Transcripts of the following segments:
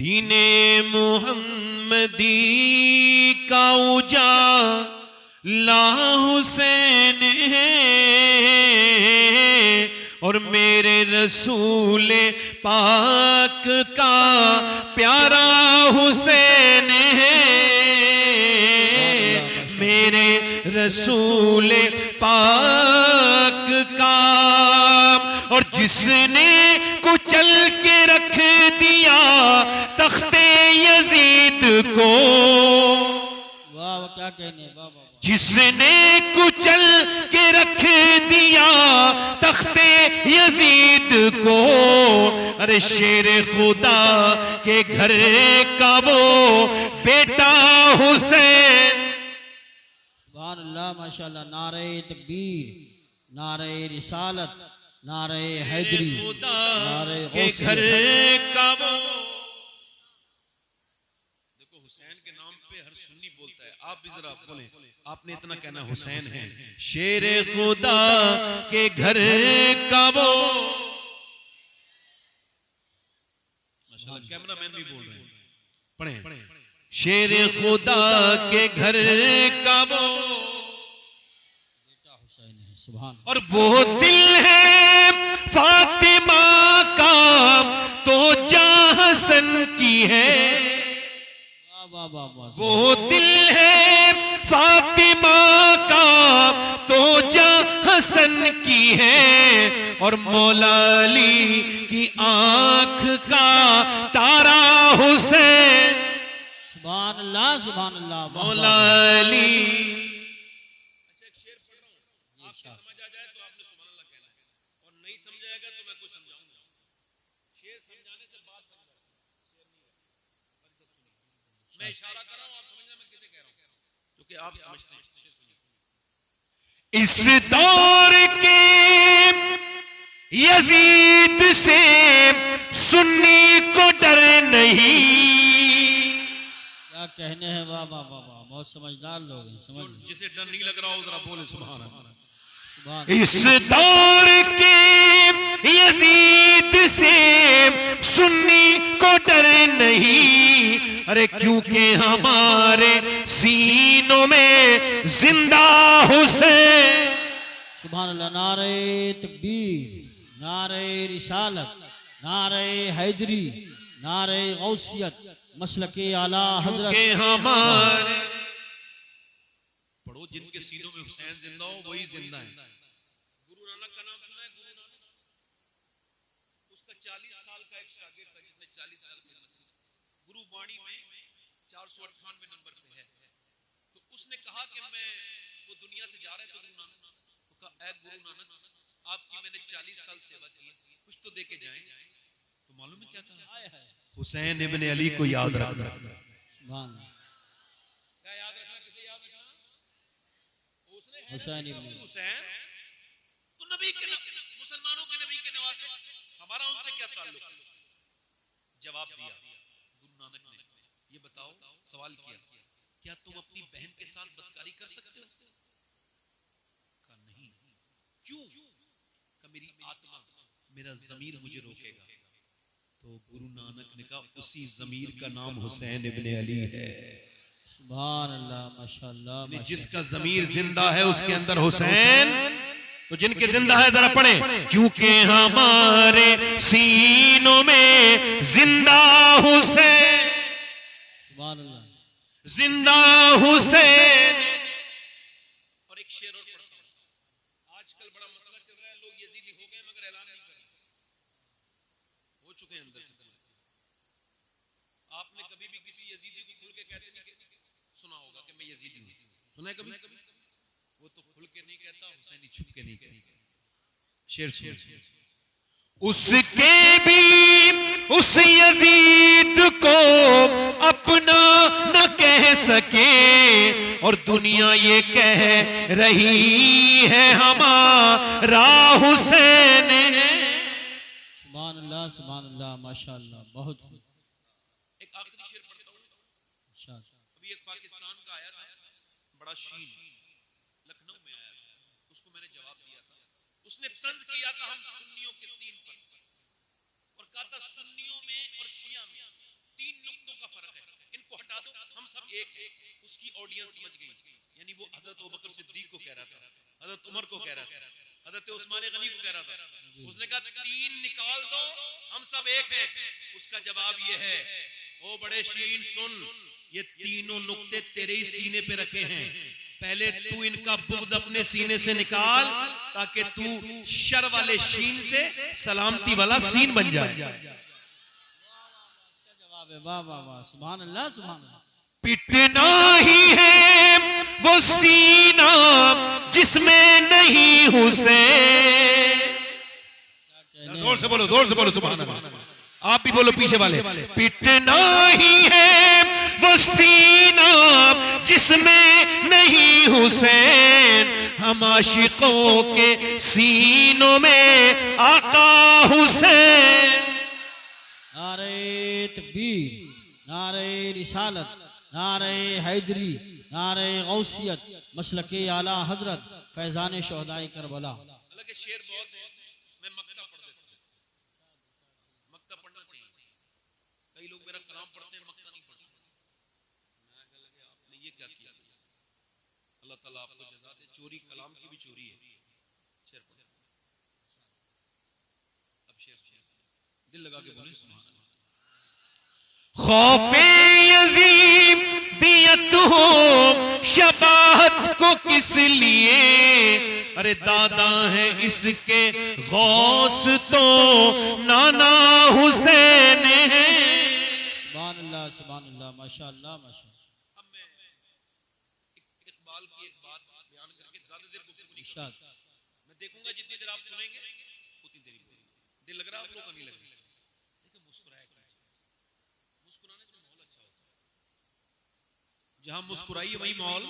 दीने मुहम्मदी का उजाला हुसैन है और मेरे रसूल पाक का प्यारा हुसैन है। मेरे रसूल पाक का और जिसने कुचल के रख दिया तख्ते यजीद को, वाह क्या कहने, वाह वाह। जिसने कुचल के रख दिया तख्ते यजीद को, अरे शेर खुदा के घर का वो बेटा हुसैन। सुभान अल्लाह माशाअल्लाह। नारे तकबीर, नारे रिसालत, नारे हैदरी, खुदा नारे के घर का वो। देखो हुसैन के नाम पे हर सुन्नी बोलता है, आप भी जरा बोलें, आपने इतना कहना हुसैन है। शेर खुदा के घर का वो, माशाल्लाह कैमरामैन भी बोल रहे हैं, पढ़ें। शेर खुदा के घर का वो बेटा हुसैन है। सुभान। और वो दिल है फातिमा का तो जहां हसन की है। वाह वाह वाह वाह। वो दिल है फातिमा का तो जहां हसन की है और मौला अली की आंख का तारा हुसैन। सुभान अल्लाह, सुभान अल्लाह। मौला अली। अच्छा एक शेर पढ़ रहा हूं, आपको समझ आ जाए तो आपने सुभान अल्लाह कहना है और नहीं समझ आएगा तो मैं कुछ समझाऊंगा। शेर समझाने से बात बन जाती है, शेर नहीं है। मैं इशारा कर रहा हूं, आप समझना मैं किसे कह रहा हूं क्योंकि आप समझते हैं। शेर सुनिए। इस दौर के यजीद से सुन्नी को डर नहीं। क्या कहने हैं, वाह वाह वाह वाह। बहुत समझदार लोग हैं, समझ। जिसे डर नहीं लग रहा हो जरा बोले सुभान अल्लाह। सुभान। इस दौर के यजीद से सुन्नी को डर नहीं, अरे क्योंकि हमारे सीनों में जिंदा हुसैन। सुभान अल्लाह। नारे तकबीर, नारे रिसालत, नारे हैदरी, नारे गौसियत, मसलके आला हजरत। के हमारे पढ़ो, जिनके सीनों में हुसैन जिंदा हो वही जिंदा है। गुरु नानक का नाम सुना है? गुरु नानक, उसका 40 साल का एक शागिर्द था जिसने 40 साल खिदमत की। गुरु वाणी में 498 नंबर पे है। तो उसने कहा कि मैं, वो दुनिया से जा रहे थे गुरु नानक, तो कहा ऐ गुरु नानक आपकी मैंने 40 साल सेवा की, कुछ तो दे के जाएं। तो मालूम है क्या कहा? हुसैन इब्ने अली को याद रखना। सुभान। क्या याद रखना? किसे याद रखना? उसने हुसैन इब्ने हुसैन तो नबी के, मुसलमानों के नबी के नवासे, हमारा उनसे क्या ताल्लुक? जवाब दिया गुरु नानक ने, ये बताओ, सवाल किया, क्या तुम अपनी बहन के साथ बदकारी कर सकते हो? कहा नहीं। क्यों? कहा मेरी आत्मा, मेरा ज़मीर मुझे रोकेगा। तो गुरु नानक ने कहा उसी ज़मीर का नाम हुसैन इब्ने अली है। सुभान अल्लाह माशाअल्लाह। जिसका ज़मीर जिंदा है उसके अंदर हुसैन। तो जिनके जिंदा है जरा पढ़े, क्योंकि हमारे सीनों में जिंदा हुसैन। सुभान अल्लाह। जिंदा हुसैन। और एक शेर और पढ़ता हूं। आजकल बड़ा मसला चल रहा है, लोग यजीदी हो गए मगर ऐलान नहीं कर रहे, हो चुके हैं अंदर से। आपने कभी भी किसी यजीदी को खुल के कहते नहीं सुना होगा कि मैं यजीदी हूं? सुना है कभी? वो तो खुल के नहीं कहता, हुसैनी छुप के नहीं कहता। शेर सुन। उसके भी उस यजीद को अपना न कह सके और दुनिया ये कह रही है हमारा हुसैन है। सुभान अल्लाह माशाअल्लाह। बहुत एक आखिरी शेर पढ़ता हूं। अभी एक पाकिस्तान का आया था, बड़ा शीन, लखनऊ में आया था, उसको मैंने जवाब दिया था। उसने तंज किया था हम सुन्नियों के सीन पर और कहा था सुन्नियों में और शिया में तीन नुक्तों का फर्क है, इनको हटा दो, हम सब एक हैं। उसकी ऑडियंस समझ गई, यानी वो हजरत अबू बकर सिद्दीक को कह रहा था, हजरत उमर को कह रहा था, हजरत उस्मान गनी को कह रहा था। उसने कहा तीन निकाल दो, हम सब एक हैं। उसका जवाब ये है, ओ बड़े शीन सुन, ये तीनों नुक्ते तेरे ही सीने पे रखे हैं, पहले तू इनका बुग़्ज़ अपने सीने से निकाल ताकि तू शर वाले शीन से सलामती वाला सीन बन जाए। जवाब है, वाह वाह वाह, सुभान अल्लाह सुभान अल्लाह। पिटना ही है वो सीना जिसमें नहीं हुसैन। जोर से बोलो, जोर से बोलो सुभान अल्लाह। आप भी बोलो पीछे वाले, पिटना ही है वो सीना जिसमें नहीं हुसैन, हम आशिकों के सीनों में आका हुसैन। नारे तकबीर, नारे रिसालत, नारे हैदरी, नारे गौसियत, मसलके आला हजरत, फैजान शोहदाए करबला। हालांकि शेर बहुत है, मैं मक्ता पढ़ देता हूं, मक्ता पढ़ना चाहिए। कई लोग मेरा कलाम पढ़ते हैं, मक्ता नहीं पढ़ते। मैं कह लगे आपने ये क्या किया? अल्लाह ताला आपको जज़ा दे। चोरी कलाम की भी चोरी है। शेर पढ़ो, अब शेर दिल लगा के बोले सुभान अल्लाह। खौफे यजीम दियत हो शबाहत को किस लिए, अरे दादा है इसके गौस तो नाना हुसैन है। सुभान अल्लाह सुभान अल्लाह, माशाअल्लाह माशाअल्लाह। अब मैं इकबाल की एक बात बयान करके ज्यादा देर गुफ्तगू नहीं इरशाद। करूंगा। मैं देखूंगा जितनी देर आप सुनेंगे उतनी देर बोलेंगे। दिल लग रहा है आप लोग का? नहीं लग रहा? देखो मुस्कुराया कीजिए, मुस्कुराने से माहौल अच्छा होता है। जहां मुस्कुराइए वही माहौल।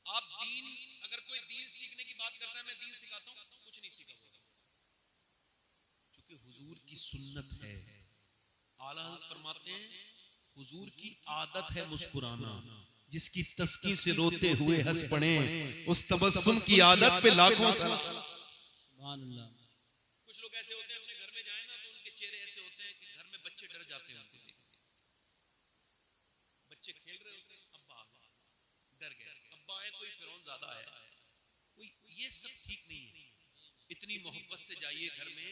आप दीन, अगर कोई दीन सीखने की बात करता है, मैं दीन सिखाता हूं, कुछ नहीं सीखा होगा, क्योंकि हुजूर की सुन्नत है। आला हज़रत फरमाते हैं हुजूर की आदत है मुस्कुराना, जिसकी तस्कीन से रोते हुए हंस पड़े, उस तबस्सुम की आदत पे लाखों सलाम। सुभान अल्लाह। कुछ लोग ऐसे होते हैं, अपने घर में जाए ना तो उनके चेहरे ऐसे होते हैं कि घर में बच्चे डर जाते हैं उनको देख के। बच्चे खेल रहे होते हैं, अब्बा डर गए, अब्बा है कोई फिरौन ज्यादा है कोई, ये सब ठीक नहीं है। इतनी मोहब्बत से जाइए घर में।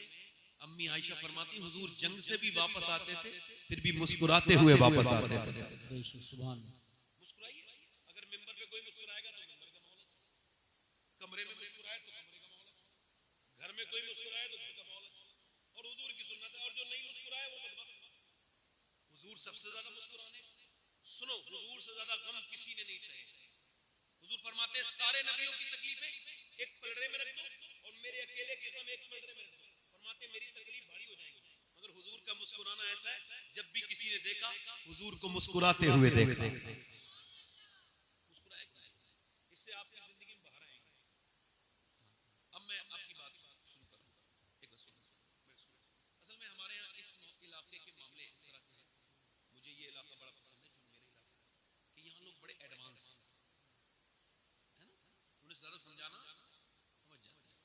अम्मी आयशा फरमाती हुजूर जंग से भी वापस आते थे, फिर भी मुस्कुराते हुए वापस आते थे। सुभान मुस्कुराइए। अगर मिंबर पे कोई मुस्कुराएगा तो मिंबर का माहौल अच्छा, कमरे में मुस्कुराए तो कमरे का माहौल अच्छा, घर में कोई मुस्कुराए तो घर का माहौल अच्छा। और हुजूर की सुन्नत है, और जो नहीं मुस्कुराए वो बदबख्त। हुजूर सबसे ज्यादा मुस्कुराने, सुनो हुजूर से ज्यादा गम किसी ने नहीं सहे। हुजूर फरमाते हैं सारे नबियों की तकलीफें एक पलड़े में रख दो और मेरे अकेले के गम एक पलड़े में रख दो, फरमाते मेरी तकलीफ भारी हो जाएगी। मगर हुजूर का मुस्कुराना ऐसा है, जब भी किसी ने देखा हुजूर को मुस्कुराते हुए देखा। मुस्कुराए, इससे आपकी जिंदगी में बाहर आएंगे। अब मैं आपकी बात शुरू करूंगा। एक बात सुनो, असल में हमारे यहाँ इस इलाके के मामले इस तरह के हैं। मुझे ये इलाका बड़ा पसंद है, जो मेरे इलाका कि यहाँ लोग बड़े एडवांस हैं, है ना? उन्हें ज्यादा समझाना समझ जाते हैं।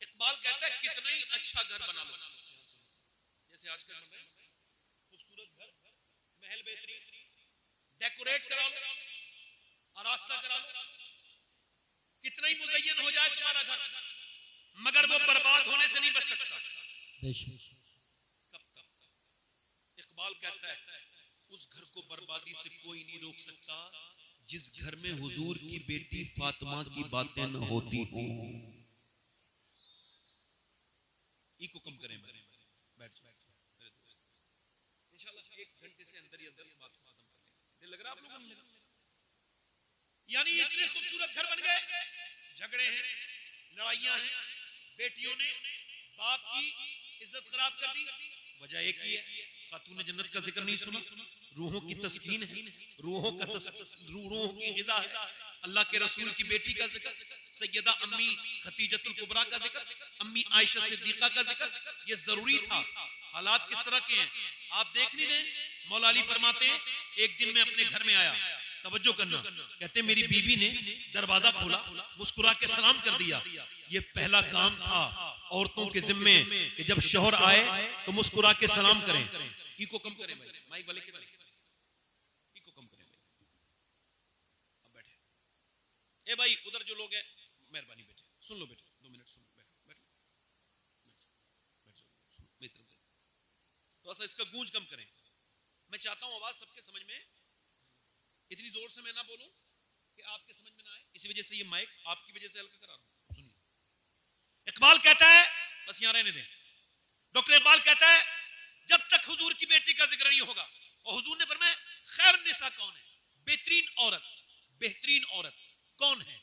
इकबाल कहता है कितना ही अच्छा घर बना लो, जैसे आजकल बन रहे हैं खूबसूरत घर, महल बेहतरीन, डेकोरेट करा लो, आरास्ता करा लो, कितना ही मुज़य्यन हो जाए तुम्हारा घर, मगर वो बर्बाद होने से नहीं बच सकता। कब तक? इकबाल कहता है उस घर को बर्बादी से कोई नहीं रोक सकता जिस घर में हुजूर की बेटी फातिमा की बातें न होती हो। इको कम करें, बैठ जाओ इंशाल्लाह, 1 घंटे से अंदर ही अंदर बात खत्म कर लेंगे। दिल लग रहा आप लोगों को? नहीं लगा? यानी इतने खूबसूरत घर बन गए, झगड़े हैं, लड़ाइयां हैं, बेटियों ने बाप की इज्जत खराब कर दी। वजह एक ही है, खातून जन्नत का जिक्र नहीं सुना, रूहों की तस्कीन है, रूहों की ग़िज़ा है, अल्लाह के रसूल की बेटी का जिक्र, सैयदा अम्मी खतीजतुल कुबरा का जिक्र, अम्मी आयशा सिद्दीका का जिक्र। ये जरूरी था। हालात किस तरह के हैं आप देख नहीं रहे? मौला अली फरमाते हैं एक दिन मैं अपने घर में आया, तवज्जो करना, कहते मेरी बीवी ने दरवाजा खोला, मुस्कुरा के सलाम कर दिया। ये पहला काम था औरतों के जिम्मे कि जब शौहर आए तो मुस्कुरा के सलाम करें। इको कम करें भाई, माइक वाले किधर, इको कम करें भाई। अब बैठे ए भाई, उधर जो लोग हैं मेहरबानी बैठे, सुन लो बेटे, 2 मिनट सुन लो, बैठो बैठो बैठो, थोड़ा सा इसका गूंज कम करें। मैं चाहता हूं आवाज सबके समझ में, इतनी जोर से मैं ना बोलूं कि आपके समझ में ना आए, इसी वजह से ये माइक आपकी वजह से हल्का करा रहा हूं। सुनिए, इकबाल कहता है, बस यहां रहने दें, डॉक्टर इकबाल कहता है जब तक हुजूर की बेटी का जिक्र नहीं होगा, और हुजूर ने फरमाया खैर निसा कौन है, बेहतरीन औरत, बेहतरीन औरत कौन है,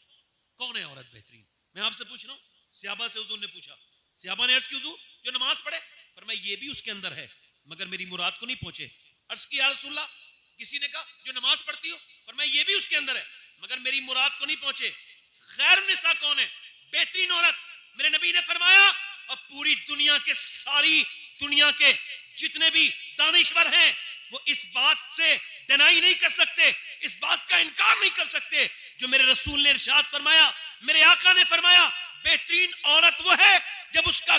कौन है औरत बेहतरीन? मैं आपसे पूछ रहा हूं, सहाबा से हुजूर ने पूछा, सहाबा ने अर्ज की हुजूर जो नमाज पढ़े, फरमाया ये भी उसके अंदर है मगर मेरी मुराद को नहीं पहुंचे। अर्ज की या रसूलल्लाह, किसी ने कहा जो नमाज पढ़ती हो, फरमाया ये भी उसके अंदर है मगर मेरी मुराद को नहीं पहुंचे। खैर निसा कौन है, बेहतरीन औरत? मेरे नबी ने फरमाया अब पूरी दुनिया के, सारी दुनिया के जितने भी दानिश्वर हैं वो इस बात से डिनाई नहीं कर सकते, इस बात का इनकार नहीं कर सकते जो मेरे रसूल ने इरशाद फरमाया, मेरे आका ने फरमाया बेहतरीन औरत वो है जब उसका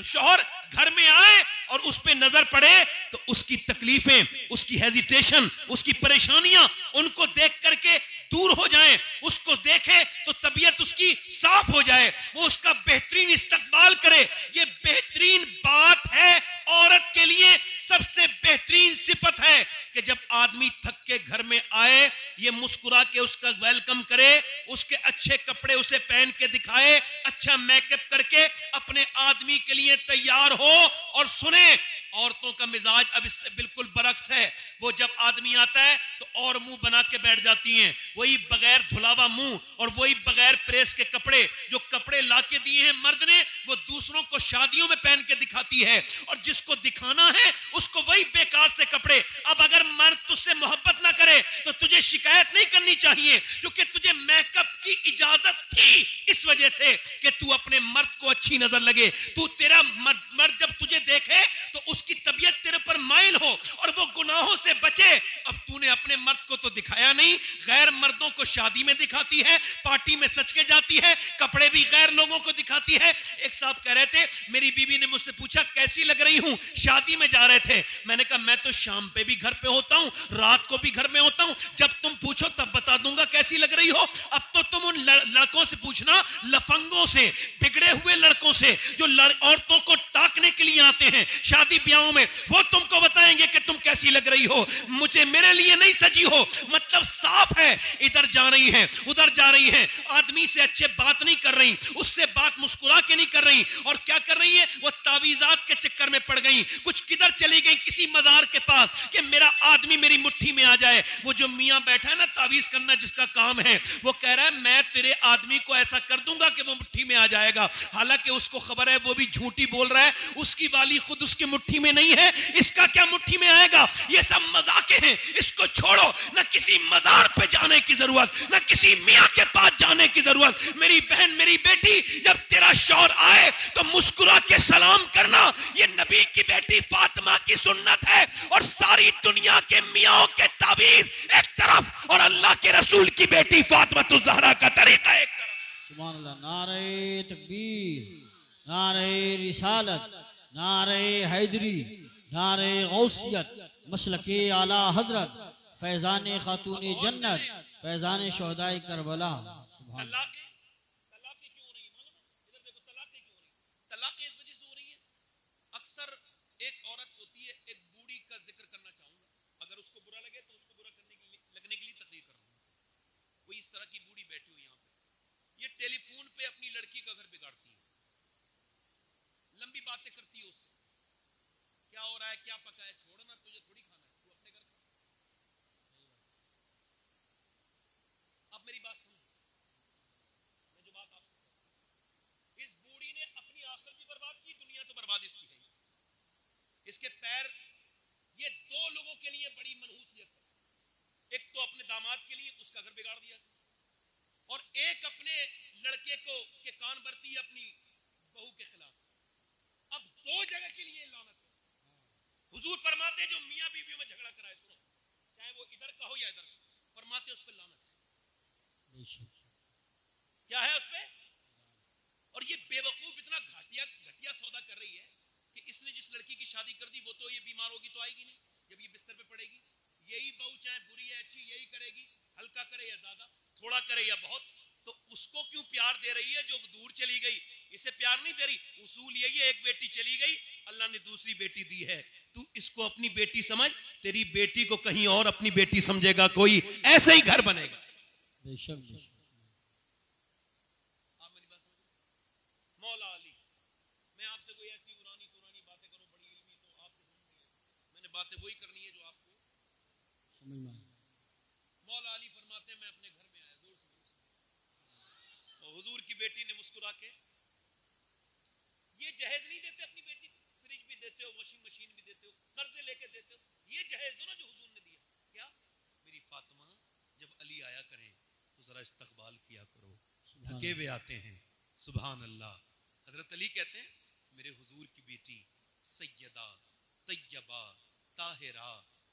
शौहर घर में आए और उस पे नजर पड़े तो उसकी तकलीफें, उसकी हेजिटेशन, उसकी परेशानियां उनको देख करके दूर हो जाएं, उसको देखे तो तबीयत उसकी साफ हो जाए, वो उसका बेहतरीन इस्तकबाल करे। ये बेहतरीन बात है, औरत के लिए सबसे बेहतरीन सिफत है कि जब आदमी थक के घर में आए ये मुस्कुरा के उसका वेलकम करे, उसके अच्छे कपड़े उसे पहन के दिखाए, अच्छा मेकअप करके अपने आदमी के लिए तैयार हो। और सुने, औरतों का मिजाज अब इससे बिल्कुल बरक्स है, वो जब आदमी आता है तो और मुंह बना के बैठ जाती हैं, वही बगैर धुलावा मुंह और वही बगैर प्रेस के कपड़े, जो कपड़े लाके दिए हैं मर्द ने वो दूसरों को शादियों में पहन के दिखाती है, और जिसको दिखाना है उसको वही बेकार से कपड़े। अब अगर मर्द तुझसे मोहब्बत ना करे तो तुझे शिकायत नहीं करनी चाहिए, क्योंकि तुझे मेकअप की इजाजत थी इस वजह से कि तू अपने मर्द को अच्छी नजर लगे, तू तेरा मर्द जब तुझे देखे तो उसकी तबीयत तेरे पर माइल हो और वो गुनाहों से बचे। अब तूने अपने मर्द को तो दिखाया नहीं, गैर मर्दों को शादी में दिखाती है, पार्टी में सच के जाती है, कपड़े भी गैर लोगों को दिखाती है। एक साहब कह रहे थे, मेरी बीवी ने मुझसे पूछा कैसी लग रही हूं, शादी में जा रहे थे, मैंने कहा मैं तो शाम पे भी घर पे होता हूं, रात को भी घर में होता हूं, जब तुम पूछो तब बता दूंगा कैसी लग रही हो। अब तो तुम उन लड़कों से पूछना, लफंगों से, बिगड़े हुए लड़कों से जो औरतों को ताकने के लिए आते हैं शादी ब्याहों में, वो तुमको बताएंगे कि तुम कैसी लग रही हो, मुझे मेरे लिए नहीं सजी हो। मतलब साफ है, इधर जा रही है उधर जा रही है, आदमी से अच्छे बात नहीं कर रही, उससे बात मुस्कुरा के नहीं कर रही, और क्या कर रही है, वो तावीजात के चक्कर में पड़ गई, कुछ किधर चली गई किसी मजार के पास कि मेरा आदमी मेरी मुट्ठी में आ जाए। वो जो मियां बैठा है ना तावीज करना जिसका काम है, वो कह रहा है मैं तेरे आदमी को ऐसा कर दूंगा कि वो मुट्ठी में आ जाएगा, हालांकि उसको खबर है वो भी झूठी बोल रहा है, उसकी वाली खुद उसकी मुट्ठी में नहीं है, इसका क्या मुट्ठी में आएगा। ये सब मजाके हैं, इसको छोड़ो, ना किसी मजार पे जाने की जरूरत, ना किसी मियां के पास जाने की जरूरत। मेरी बहन, मेरी बेटी, जब तेरा शौहर आए तो मुस्कुरा के सलाम करना, ये नबी की बेटी फातिमा की सुन्नत है, और सारी दुनिया के मियां के ताबीज एक तरफ और अल्लाह के रसूल की बेटी फातिमा तुल ज़हरा का तरीका एक तरफ। सुभान अल्लाह, नारे तकबीर, नारे रिसालत, नारे हैदरी, नारे गौसियत, मसलके आला हजरत, फैजान खातून जन्नत, फैजान शोहदाए करबला। सुभान तलाक़ें क्यों हो रही है मालूम है? इधर देखो, तलाक़ें क्यों हो रही है? तलाक़ें इस वजह से हो रही है, अक्सर एक औरत होती है, एक बूढ़ी का जिक्र करना चाहूंगा, अगर उसको बुरा लगे तो उसको बुरा करने के लिए, लगने के लिए तकरीर कर रहा हूं। कोई इस तरह की बूढ़ी बैठी हुई यहाँ पे, ये टेलीफोन पे अपनी लड़की का घर बिगाड़ती है, लंबी बातें करती है उससे, क्या हो रहा है, क्या पका है, छोड़ना, तुझे थोड़ी खाना है, तू अपने घर खा। अब मेरी बात सुनो, मैं जो बात आपसे कहता हूं, इस बूढ़ी ने अपनी आखिरत भी बर्बाद की, दुनिया तो बर्बाद इसकी है। इसके पैर, ये दो लोगों के लिए बड़ी मनहूसियत है, एक तो अपने दामाद के लिए उसका घर बिगाड़ दिया, और एक अपने लड़के को के कान भरती है अपनी बहू के खिलाफ। अब दो जगह के लिए लानत है। हुजूर फरमाते जो मियां बीवी में झगड़ा कराए, सुनो, चाहे वो इधर का हो या इधर का, फरमाते उस पर लानत है। क्या है उस पे? और ये बेवकूफ इतना घटिया सौदा कर रही है कि इसने जिस लड़की की शादी कर दी वो तो ये बीमार होगी तो आएगी नहीं, जब ये बिस्तर पे पड़ेगी यही बहू चाहे बुरी है अच्छी यही करेगी, हल्का करे या ज्यादा, थोड़ा करे या बहुत, तो उसको क्यों प्यार दे रही है जो दूर चली गई? इसे प्यार नहीं दे रही। उसूल यही है, एक बेटी चली गई, अल्लाह ने दूसरी बेटी दी है, तू इसको अपनी बेटी समझ, तेरी बेटी को कहीं और अपनी बेटी समझेगा कोई, ऐसे ही घर बनेगा। बेशक बेशक। आप मेरी बात समझ? मौला अली, मैं आपसे कोई ऐसी पुरानी पुरानी बातें करूं बड़ी इल्मी तो आपको समझ नहीं आएगी, मैंने बातें वही करनी है जो आपको समझ में आए। मौला अली फरमाते हैं मैं अपने घर में आया, जोर से और हुजूर की बेटी ने मुस्कुरा के, ये जहेज नहीं देते अपनी बेटी को, फ्रिज भी देते हो, वॉशिंग मशीन भी देते हो, कर्जे लेके देते हो, ये जहेज दो ना जो हुजूर ने दिया। क्या? मेरी फातिमा जब अली आया करें तो जरा इस्तकबाल किया करो, थके हुए आते हैं। सुभान अल्लाह। हजरत अली कहते हैं मेरे हुजूर की बेटी सैयदा तैयबा ताहिरा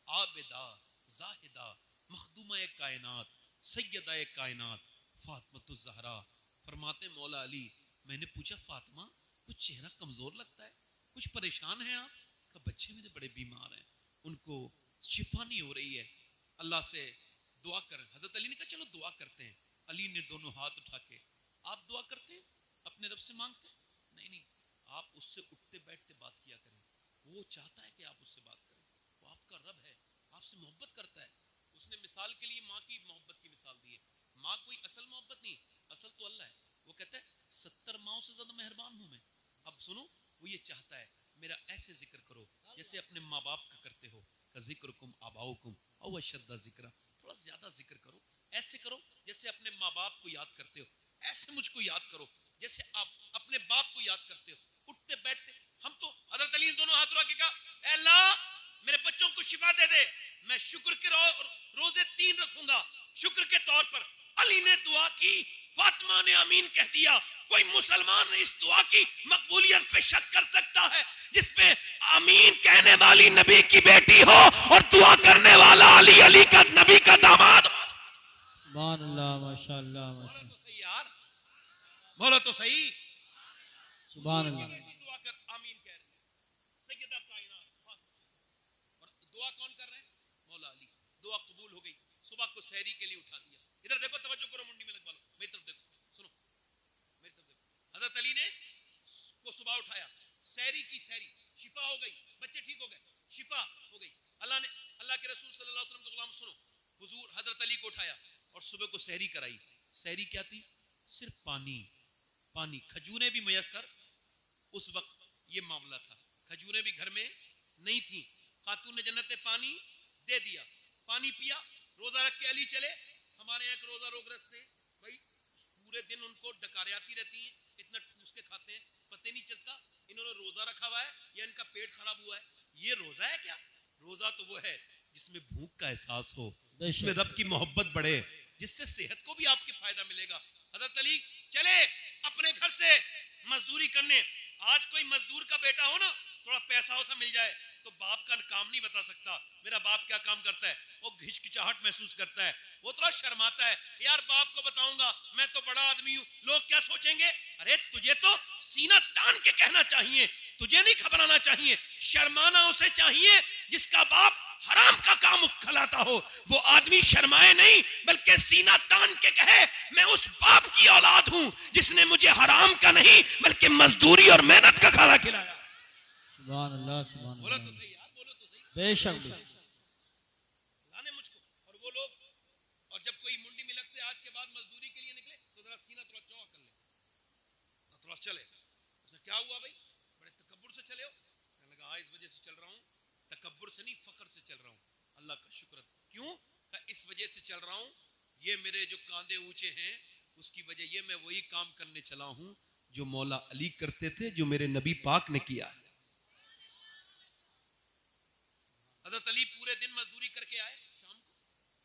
आबिदा जाहिदा मखदूमा कायनात सैयदा कायनात फातिमा ज़हरा। फरमाते मौला अली, मैंने पूछा फातिमा कुछ चेहरा कमजोर लगता है, कुछ परेशान है आप? का बच्चे मेरे बड़े बीमार हैं, उनको शिफा नहीं हो रही है, अल्लाह से दुआ करें। हजरत अली ने कहा चलो दुआ करते हैं। अली ने दोनों हाथ उठा के, आप दुआ करते हैं अपने रब से मांगते हैं? नहीं नहीं, आप उससे उठते बैठते बात किया करें, वो चाहता है कि आप उससे बात करें, वो आपका रब है, आपसे मोहब्बत करता है। उसने मिसाल के लिए माँ की मोहब्बत की मिसाल दी है। माँ कोई असल मोहब्बत नहीं, असल तो अल्लाह है। वो कहता है 70 माओं से ज्यादा मेहरबान हूं मैं। अब सुनो, वो ये चाहता है मेरा ऐसे जिक्र करो जैसे अपने माँ बाप का करते हो, का जिक्रुकुम आबाउकुम औ अशद्दा जिक्रा, थोड़ा ज्यादा जिक्र करो, ऐसे करो जैसे अपने माँ बाप को याद करते हो, ऐसे मुझको याद करो जैसे आप अपने बाप को याद करते हो। उठते बैठते हम तो, हज़रत अली ने दोनों हाथ उठा के कहा, ऐ अल्लाह मेरे बच्चों को शिफा दे दे, मैं शुक्र के रोजे 3 रखूंगा शुक्र के तौर पर। अली ने दुआ की, फातिमा ने आमीन कह दिया। कोई मुसलमान इस दुआ की मकबूलियत पे शक कर सकता है जिसपे आमीन कहने वाली नबी की बेटी हो और दुआ करने वाला अली, अली का नबी का दामाद। सुभान अल्लाह माशाअल्लाह माशाअल्लाह। तो सही यार, बोलो तो सही। सुभान अल्लाह। दुआ कर, आमीन कह रहे हैं सैयदा कायनात। और दुआ कौन कर रहे हैं? मौला अली। दुआ कबूल हो गई, सुबह को सहरी के लिए उठा दिया। इधर देखो, तवज्जो करो, मुंडी में लगवा लो, मेरी तरफ देखो, सुनो मेरी तरफ देखो। हजरत अली ने को सुबह उठाया, सहरी की, सहरी शिफा हो गई, बच्चे ठीक हो गए, शिफा हो गई। अल्लाह के रसूल सल्लल्लाहु अलैहि वसल्लम के गुलाम सुनो, हुजूर हजरत अली को उठाया और सुबह को सहरी कराई। सहरी क्या थी? सिर्फ पानी, पानी, खजूरें भी मयसर उस वक्त ये मामला था, खजूरें भी घर में नहीं थी। खातून ने जन्नत ने पानी दे दिया, पानी पिया, रोजा रख के अली चले। हमारे यहाँ रोजा रोक रखते हैं भाई, पूरे दिन उनको डकारें आती रहती हैं, इतना ठूस के खाते हैं, पता नहीं चलता इन्होंने रोजा रखा हुआ है या इनका पेट खराब हुआ है। ये रोजा है क्या? रोजा तो वो है जिसमें भूख का एहसास हो, जिसमें रब की मोहब्बत बढ़े, जिससे सेहत को भी आपके फायदा मिलेगा। हजरत अली चले अपने घर से मजदूरी करने। आज कोई मजदूर का बेटा हो ना, थोड़ा पैसा वैसा मिल जाए तो बाप का काम नहीं बता सकता, मेरा बाप क्या काम करता है, वो हिचकिचाहट महसूस करता है, वो थोड़ा शर्माता है, यार बाप को बताऊंगा मैं तो बड़ा आदमी हूं, लोग क्या सोचेंगे। अरे तुझे तो सीना तान के कहना चाहिए, तुझे नहीं घबराना चाहिए, शर्माना उसे चाहिए जिसका बाप हराम का काम खिलाता हो। वो आदमी शर्माए नहीं बल्कि सीना तान के कहे मैं उस बाप की औलाद हूं जिसने मुझे हराम का नहीं बल्कि मजदूरी और मेहनत का खाना खिलाया। सुभान अल्लाह सुभान बोलो तो अल्लाह। सही यार, बोलो तो सही। बेशक बेशक। लाने मुझको। और वो लोग, और जब कोई मुंडी मिलक से आज के बाद मजदूरी के लिए निकले तो जरा सीना थोड़ा चौड़ा कर ले, थोड़ा चले। उसने क्या हुआ भाई, बड़े तकब्बुर से चले हो? कहने लगा इस वजह से चल रहा हूं, तकब्बुर से नहीं फखर से चल रहा हूं, अल्लाह का शुक्र। क्यों? इस वजह से चल रहा हूं, ये मेरे जो कांधे ऊंचे हैं उसकी वजह ये मैं वही काम करने चला हूं जो मौला अली करते थे, जो मेरे नबी पाक ने किया है। हजरत अली पूरे दिन मजदूरी करके आए शाम को,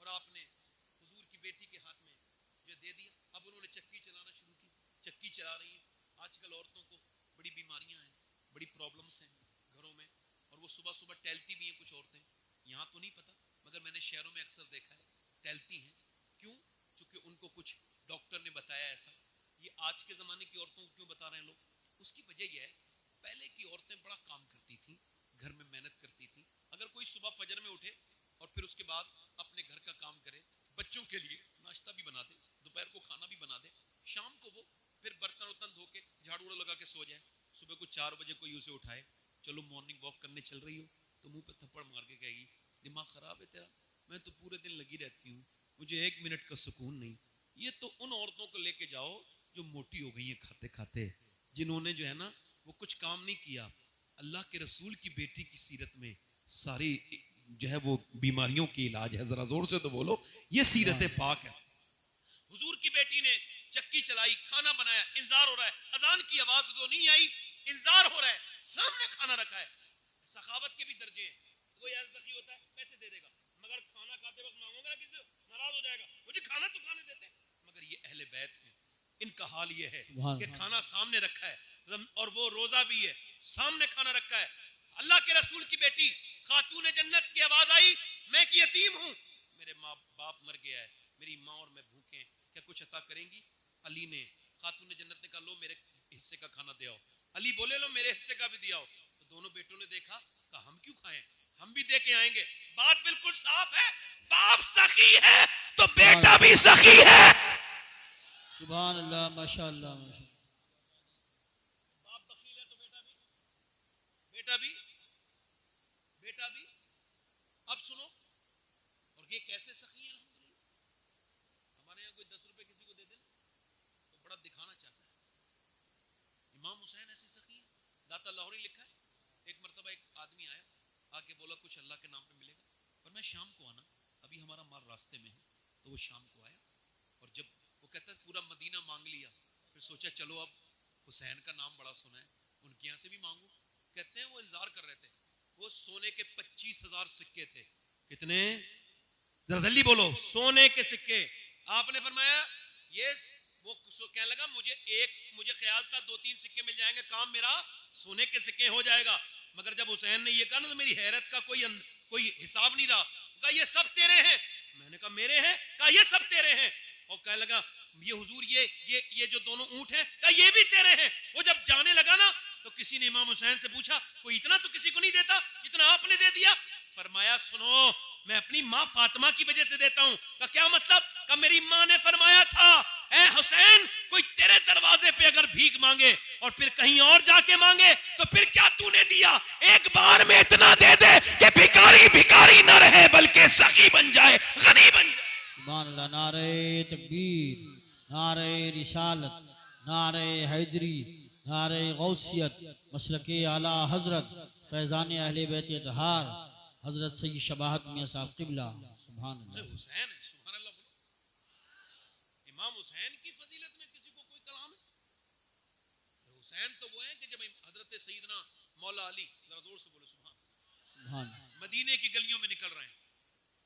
और आपने हुजूर की बेटी के हाथ में जो दे दिया। अब उन्होंने चक्की चलाना शुरू की, चक्की चला रही है। आजकल औरतों को बड़ी बीमारियां हैं, बड़ी प्रॉब्लम्स हैं घरों में, और वो सुबह सुबह टहलती भी हैं कुछ औरतें। यहाँ तो नहीं पता मगर मैंने शहरों में अक्सर देखा है टहलती हैं। क्यों? चूंकि उनको कुछ डॉक्टर ने बताया ऐसा। ये आज के ज़माने की औरतों को क्यों बता रहे हैं लोग? उसकी वजह यह है, पहले की औरतें बड़ा काम करती थी, घर में मेहनत करती थी। अगर कोई सुबह फजर में उठे और फिर उसके बाद अपने घर का काम करे, बच्चों के लिए नाश्ता भी बना दे, दोपहर को खाना भी बना दे, शाम को वो फिर बर्तन वर्तन धो के झाड़ू लगा के सो जाए, सुबह को 4 बजे कोई उसे उठाए, चलो मॉर्निंग वॉक करने चल रही हो, तो मुंह पे थप्पड़ मार के कहेगी दिमाग खराब है तेरा, मैं तो पूरे दिन लगी रहती हूँ, मुझे 1 मिनट का सुकून नहीं। ये तो उन औरतों को लेके जाओ जो मोटी हो गई हैं खाते खाते, जिन्होंने जो है ना वो कुछ काम नहीं किया। अल्लाह के रसूल की बेटी की सीरत में सारी जो है वो बीमारियों की इलाज है। जरा जोर से तो बोलो, ये सीरत पाक है। हुजूर की बेटी ने चक्की चलाई, खाना बनाया, इंतजार हो रहा है, अजान की आवाज तो नहीं आई, इंतजार हो रहा है, सामने खाना रखा है। सखावत के भी दर्जे हैं, कोई ऐसा सखी होता है पैसे दे देगा, मगर खाना खाते वक्त मांगोगे ना किसी नाराज हो जाएगा, मुझे खाना तो खाने देते। मगर ये अहले बैत हैं, इनका हाल ये है कि खाना सामने रखा है और वो रोजा भी है, सामने खाना रखा है। अल्लाह के रसूल की बेटी खातून जन्नत की आवाज आई, मैं एक यतीम हूँ, मेरे माँ बाप मर गया है, मेरी माँ और मैं भूखे हैं, क्या कुछ अता करेंगी? अली ने, खातून जन्नत ने कहा लो मेरे हिस्से का खाना दे आओ। अली बोले लो मेरे हिस्से का भी दिया हो। तो दोनों बेटों ने देखा, कहा हम क्यों खाएं, हम भी दे के आएंगे। बात बिल्कुल साफ है, बाप सखी है तो बेटा भी सखी है। सुभान अल्लाह, माशाअल्लाह। बाप बखील है तो बेटा भी। अब सुनो, और ये कैसे सखी है? हमारे यहाँ कोई 10 रुपए किसी को दे दे तो बड़ा दिखाना चाहता है। इमाम हुसैन ऐसी सखी है। दाता लाहौरी लिखा है, एक मरतबा एक आदमी आया, आके बोला कुछ अल्लाह के नाम पे मिलेगा, पर मैं शाम को आना, अभी हमारा माल रास्ते में है। तो वो शाम को आया, और जब वो कहता है पूरा मदीना मांग लिया, फिर सोचा चलो अब हुसैन का नाम बड़ा सुना है, उनके यहाँ से भी मांगू। कहते हैं वो इंतजार कर रहे थे, वो सोने के 25,000 सिक्के थे। कितने? जरा जल्दी बोलो, सोने के सिक्के। आपने फरमाया ये, वो कहने लगा मुझे ख्याल था 2-3 सिक्के मिल जाएंगे, काम मेरा सोने के सिक्के हो जाएगा। मगर जब हुसैन ने ये कहा ना, तो मेरी हैरत का कोई हिसाब नहीं रहा। कहा ये सब तेरे हैं। मैंने कहा मेरे हैं? कहा ये सब तेरे हैं। और कहने लगा ये हुजूर ये जो दोनों ऊंट हैं, कहा ये भी तेरे हैं। वो जब जाने लगा ना, तो किसी ने इमाम हुसैन से पूछा कोई इतना तो किसी को नहीं देता जितना आपने दे दिया। फरमाया सुनो, मैं अपनी माँ फातिमा की वजह से देता हूँ। का क्या मतलब? का मेरी माँ ने फरमाया था ए हुसैन, कोई तेरे दरवाजे पे अगर भीख मांगे और फिर कहीं और जाके मांगे तो फिर क्या तूने दिया? एक बार में इतना दे दे कि भिखारी भिखारी न रहे बल्कि सखी बन जाए, गनी बन जाए। सुभान अल्लाह। नारे तकबीर, नारे रिसालत, नारे हैदरी, नारे गौसियत, मसलके आला हजरत फैजान अहले बैत अतहार हजरत सैयद शबाहत मियां साहब क़िबला। सुभान अल्लाह। हुसैन है, सुभान अल्लाह। इमाम हुसैन की फजीलत में किसी को कोई कलाम है? हुसैन तो वो है कि जब हजरत सैयदना मौला अली, जरा जोर से बोलो सुभान, मदीने की गलियों में निकल रहे हैं,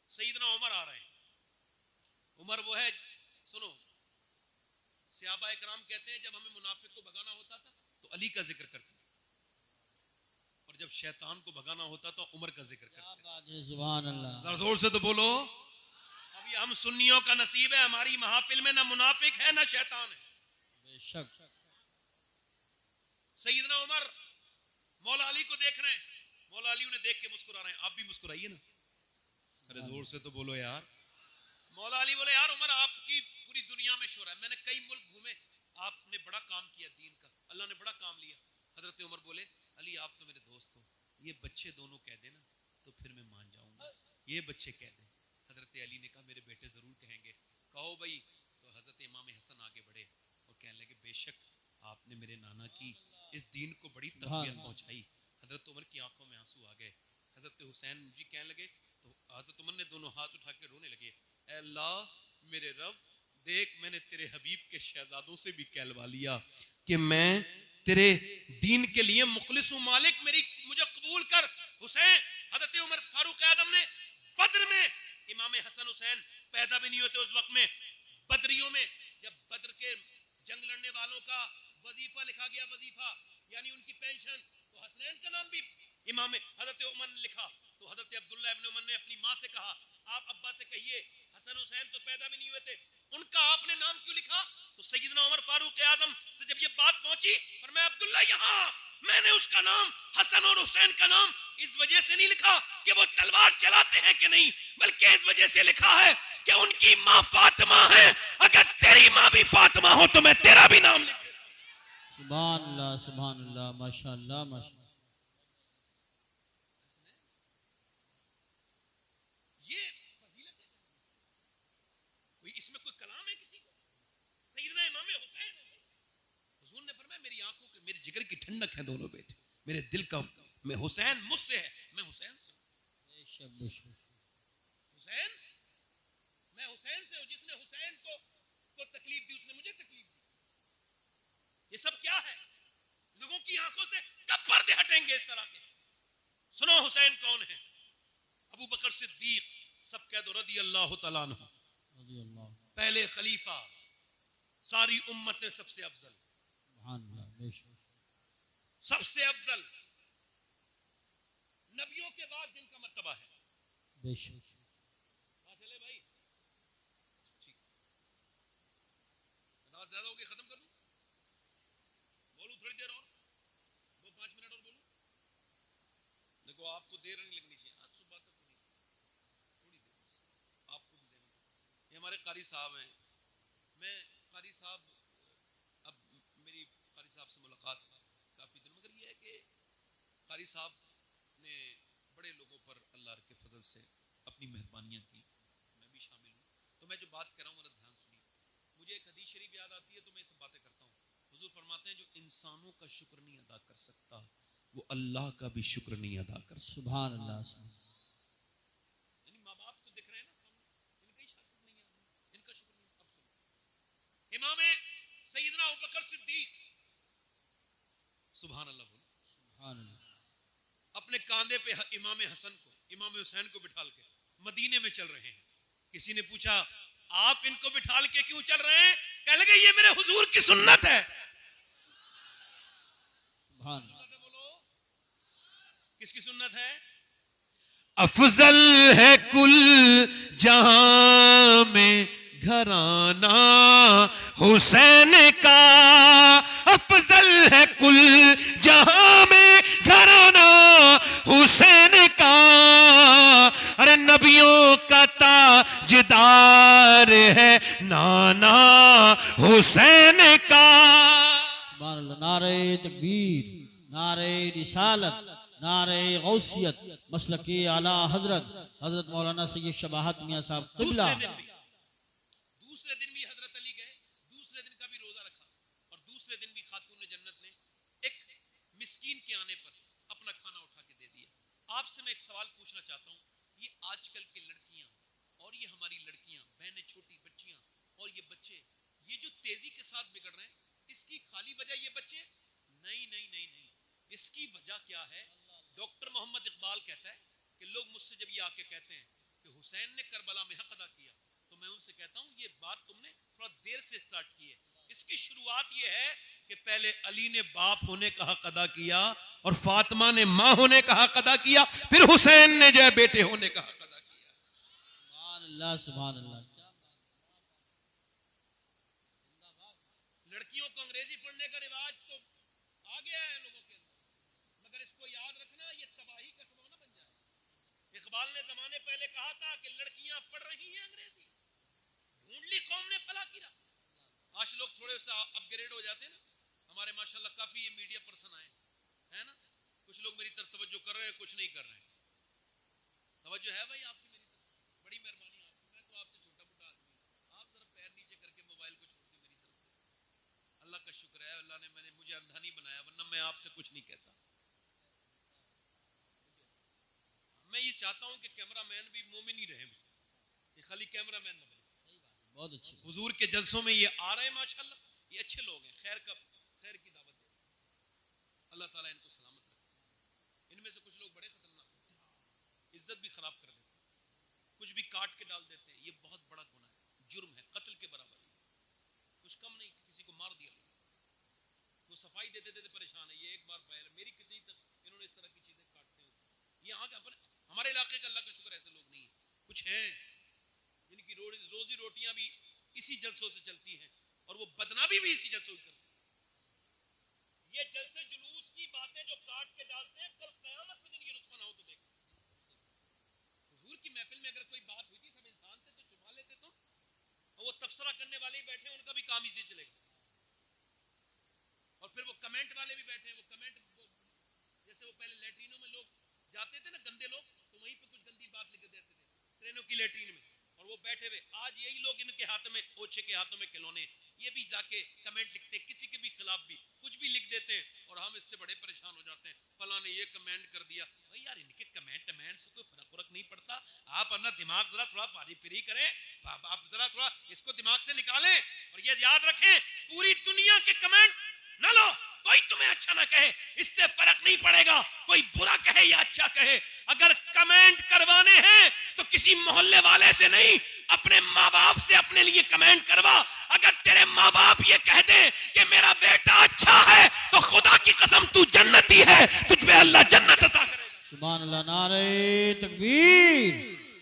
सैयदना उमर आ रहे हैं। उमर वो है, सुनो, सहाबा इकराम कहते हैं जब हमें मुनाफिक को भगाना होता था तो अली का जिक्र करते, और जब शैतान को भगाना होता तो उमर का जिक्र करते। सुभान अल्लाह। जोर से तो बोलो। अभी हम सुन्नियों का नसीब है, हमारी महफिल में ना मुनाफिक है ना शैतान है। बेशक। सैयदना उमर मौला अली को देख रहे हैं, मौला अली उन्हें देख के मुस्कुरा रहे हैं। आप भी मुस्कुराइए ना, अरे जोर से तो बोलो यार। मौला अली बोले यार उमर, आपकी पूरी दुनिया में शोर है, मैंने कई मुल्क घूमे, आपने बड़ा काम किया दीन का, अल्लाह ने बड़ा काम लिया। हजरत उमर बोले अली आप तो मेरे दोस्त हो, ये बच्चे दोनों कह देना तो फिर मैं मान जाऊंगा, ये बच्चे कह दे। हजरत अली ने कहा मेरे बेटे जरूर कहेंगे, कहो भाई। तो हजरत इमाम हसन आगे बढ़े और कहने लगे बेशक आपने मेरे नाना की इस दीन को बड़ी तरबियत पहुंचाई। हजरत उमर की आंखों में आंसू आ गए। हजरत हुसैन जी कहने लगे, तो हजरत उमर ने दोनों हाथ उठा के रोने लगे, ऐ अल्लाह मेरे रब, देख मैंने तेरे हबीब के शहजादों से भी कहलवा लिया कि मैं तेरे दीन के लिए मुखलिस हूं, मालिक मुझे कबूल कर। हुसैन, हजरत उमर फारूक आदम ने बद्र में, इमाम हसन हुसैन पैदा भी नहीं होते उस वक्त में, बदरियों में जब बद्र के जंग लड़ने वालों का वजीफा लिखा गया, वजीफा यानी उनकी पेंशन, तो हसनैन का नाम भी इमाम हजरत उमर ने लिखा। तो हजरत अब्दुल्लाह इब्न उमर ने अपनी माँ से कहा आप अब्बा से कहिए हसन हुसैन तो पैदा भी नहीं हुए थे, उनका आपने नाम क्यों लिखा? तो सैयदना उमर फारूक आजम से जब ये बात पहुंची, फरमाया अब्दुल्लाह यहाँ मैंने उसका नाम हसन और हुसैन का नाम इस वजह से नहीं लिखा कि वो तलवार चलाते हैं कि नहीं, बल्कि इस वजह से लिखा है कि उनकी माँ फातिमा है। अगर तेरी माँ भी फातिमा हो तो मैं तेरा भी नाम लिख दूं। सुभान अल्लाह, माशाअल्लाह माशाअल्लाह। ये फजीलत है, कोई इसमें कोई कलाम है किसी को? सैयदना इमाम हुसैन है। हुजूर ने फरमाया मेरी आंखों के, मेरे जिगर की ठंडक है दोनों बेटे, मेरे दिल का, मैं हुसैन मुझसे है, मैं हुसैन से हूं। हुसैन, मैं हुसैन से हूं। जिसने हुसैन को तकलीफ दी उसने मुझे तकलीफ दी। ये सब क्या है? लोगों की आंखों से कब पर्दे हटेंगे इस तरह के? सुनो हुसैन कौन है? अबू बकर सिद्दीक, सब कह दो रदी अल्लाह तआला अन्हु, पहले खलीफा, सारी उम्मत में सबसे अफजल, सबसे अफजल, नबियों के बाद जिनका मर्तबा है। चले भाई, ठीक, रात ज्यादा हो गई, खत्म कर दूं? बोलूं थोड़ी देर और? वो 5 मिनट और बोलूं? देखो आपको देर नहीं लगनी चाहिए, आज सुबह तक नहीं, थोड़ी देर बस, आपको भी ज़हन। ये हमारे कारी साहब हैं। मैं कारी साहब, अब मेरी कारी साहब से मुलाकात काफ़ी दिन, मगर ये है कि कारी साहब ने बड़े लोगों पर अल्लाह के फजल से अपनी मेहरबानियाँ की, मैं भी शामिल हूँ। तो मैं जो बात कर रहा हूँ मेरा ध्यान सुनिए। मुझे एक हदीस शरीफ याद आती है तो मैं ये सब बातें करता हूँ। हुजूर फरमाते हैं जो इंसानों का शुक्र नहीं अदा कर सकता वो अल्लाह का भी शुक्र नहीं अदा कर सकता। सुभान अल्लाह। यानी माँ बाप तो दिख रहे हैं ना सामने, इनका ही शुक्र नहीं है, इनका शुक्र नहीं। अब सुनो, इमाम सैयदना अबू बकर सिद्दीक, सुभान अल्लाह बोलो, सुभान अल्लाह, अपने कांधे पे इमाम हसन को, इमाम हुसैन को बिठाल के मदीने में चल रहे हैं। किसी ने पूछा आप इनको बिठाल के क्यों चल रहे हैं? कह लगे ये मेरे हुजूर की सुन्नत है। सुभान अल्लाह। बोलो किसकी सुन्नत है? अफजल है कुल जहां में घराना हुसैन का, अफजल है कुल जहां में घराना हुसैन का। अरे नबियों का ताजदार है नाना हुसैन का। सुभान अल्लाह। नारे तकबीर, नारे रिसालत, नारे गौसियत, मसलके आला हजरत हजरत मौलाना सैयद शबाहत मियां साहब क़िबला। दूसरे दिन भी हजरत अली गए, दूसरे दिन का भी रोजा रखा और दूसरे दिन भी खातून जन्नत ने एक मिस्कीन के आने पर अपना खाना उठा के दे दिया। आपसे मैं एक सवाल पूछना चाहता हूँ, ये आजकल की लड़कियां और ये हमारी लड़कियां, बहनें, छोटी बच्चियां और ये बच्चे, ये जो तेजी के साथ बिगड़ रहे हैं, इसकी खाली वजह ये बच्चे नहीं नहीं नहीं नहीं, इसकी वजह क्या है? डॉक्टर मोहम्मद इकबाल कहता है कि लोग मुझसे जब ये आके कहते हैं कि हुसैन ने करबला में हक अदा किया, तो मैं उनसे कहता हूं ये बात तुमने थोड़ा देर से स्टार्ट की है। इसकी शुरुआत ये है कि पहले अली ने बाप होने का हक अदा किया और फातिमा ने मां होने का हक अदा किया, फिर हुसैन ने जो है बेटे होने का हक अदा किया। सुभान अल्लाह, सुभान अल्लाह। लड़कियों को अंग्रेजी पढ़ने का रिवाज तो आ गया है लोगों के अंदर, मगर इसको याद रखना ये तबाही का सबब न बन जाए। इकबाल ने जमाने पहले कहा था कि लड़कियां पढ़ रही हैं अंग्रेजी, ढूंढ ली कौम ने फला किरा। आज लोग थोड़े से अपग्रेड हो जाते हैं ना, हमारे माशाल्लाह काफी ये मीडिया पर्सन आए हैं ना, कुछ लोग मेरी तरफ तवज्जो कर रहे हैं, कुछ नहीं कर रहे हैं। तवज्जो है भाई आपकी मेरी तरफ, बड़ी मेहरबानी आपकी, मैं तो आपसे छोटा मोटा आदमी हूं, आप जरा पैर नीचे करके मोबाइल को छोड़ के मेरी तरफ देखो। अल्लाह का शुक्र है, अल्लाह ने मुझे अंधा नहीं बनाया, वरना मैं आपसे कुछ नहीं कहता। मैं ये चाहता हूं कि कैमरामैन भी मोमिन ही रहे, ये खाली कैमरामैन न बने। बहुत अच्छी। हुजूर के जलसों में ये आ रहे हैं माशाल्लाह, ये अच्छे लोग हैं, खैर की दावत दे, अल्लाह ताला इनको सलामत रखे। इनमें से कुछ लोग बड़े खतरनाक होते हैं, इज्जत भी खराब कर देते हैं, कुछ भी काट के डाल देते हैं, ये बहुत बड़ा गुनाह है, जुर्म है, कत्ल के बराबर है। कुछ कम नहीं कि किसी को मार दिया, वो सफाई देते देते परेशान है, ये एक बार फैल, मेरी कितनी तक इन्होंने इस तरह की चीजें काटते हुए, ये आगे हमारे इलाके का अल्लाह का शुक्र ऐसे लोग नहीं है, कुछ हैं जिनकी रोजी रोटियां भी इसी जलसों से चलती हैं और वो बदनामी भी इसी जलसों की करते हैं। ये जलसे जुलूस की बातें जो काट के डालते हैं, कल कयामत के दिन ये रुस्वा ना हो तो देखो। हुजूर की महफिल में अगर कोई बात हुई थी, सब इंसान थे तो छुपा लेते तुम, और वो तबसरा करने वाले ही बैठे, उनका भी काम इसी चलेगा। और फिर वो कमेंट वाले भी बैठे हैं, वो कमेंट जैसे वो पहले लैट्रिनों में लोग जाते थे ना, गंदे लोग, तो वहीं पे कुछ गंदी बात लिख देते थे ट्रेनों की लैट्रिन में, और वो बैठे हुए, आज यही लोग इनके हाथ में, ओछे के हाथों में खिलौने, ये भी जाके कमेंट लिखते हैं, किसी के भी खिलाफ भी कुछ भी लिख देते हैं, और हम इससे बड़े परेशान हो जाते हैं, फला ने ये कमेंट कर दिया। भाई यार, इनके कमेंट से कोई फर्क नहीं पड़ता। आप अपना दिमाग जरा थोड़ा पारी फ्री करें, आप जरा थोड़ा इसको दिमाग से निकालें, और ये याद रखें, पूरी दुनिया के कमेंट ना लो, कोई तुम्हें अच्छा ना कहे, इससे फर्क नहीं पड़ेगा, कोई बुरा कहे या अच्छा कहे। अगर कमेंट करवाने हैं तो किसी मोहल्ले वाले से नहीं, अपने माँ बाप से अपने लिए कमेंट करवा। अगर तेरे माँ बाप ये कह दे कि मेरा बेटा अच्छा है, तो खुदा की कसम तू जन्नती है, तुझ पे अल्लाह जन्नत अता करेगा। सुभान अल्लाह। नारे तकबीर,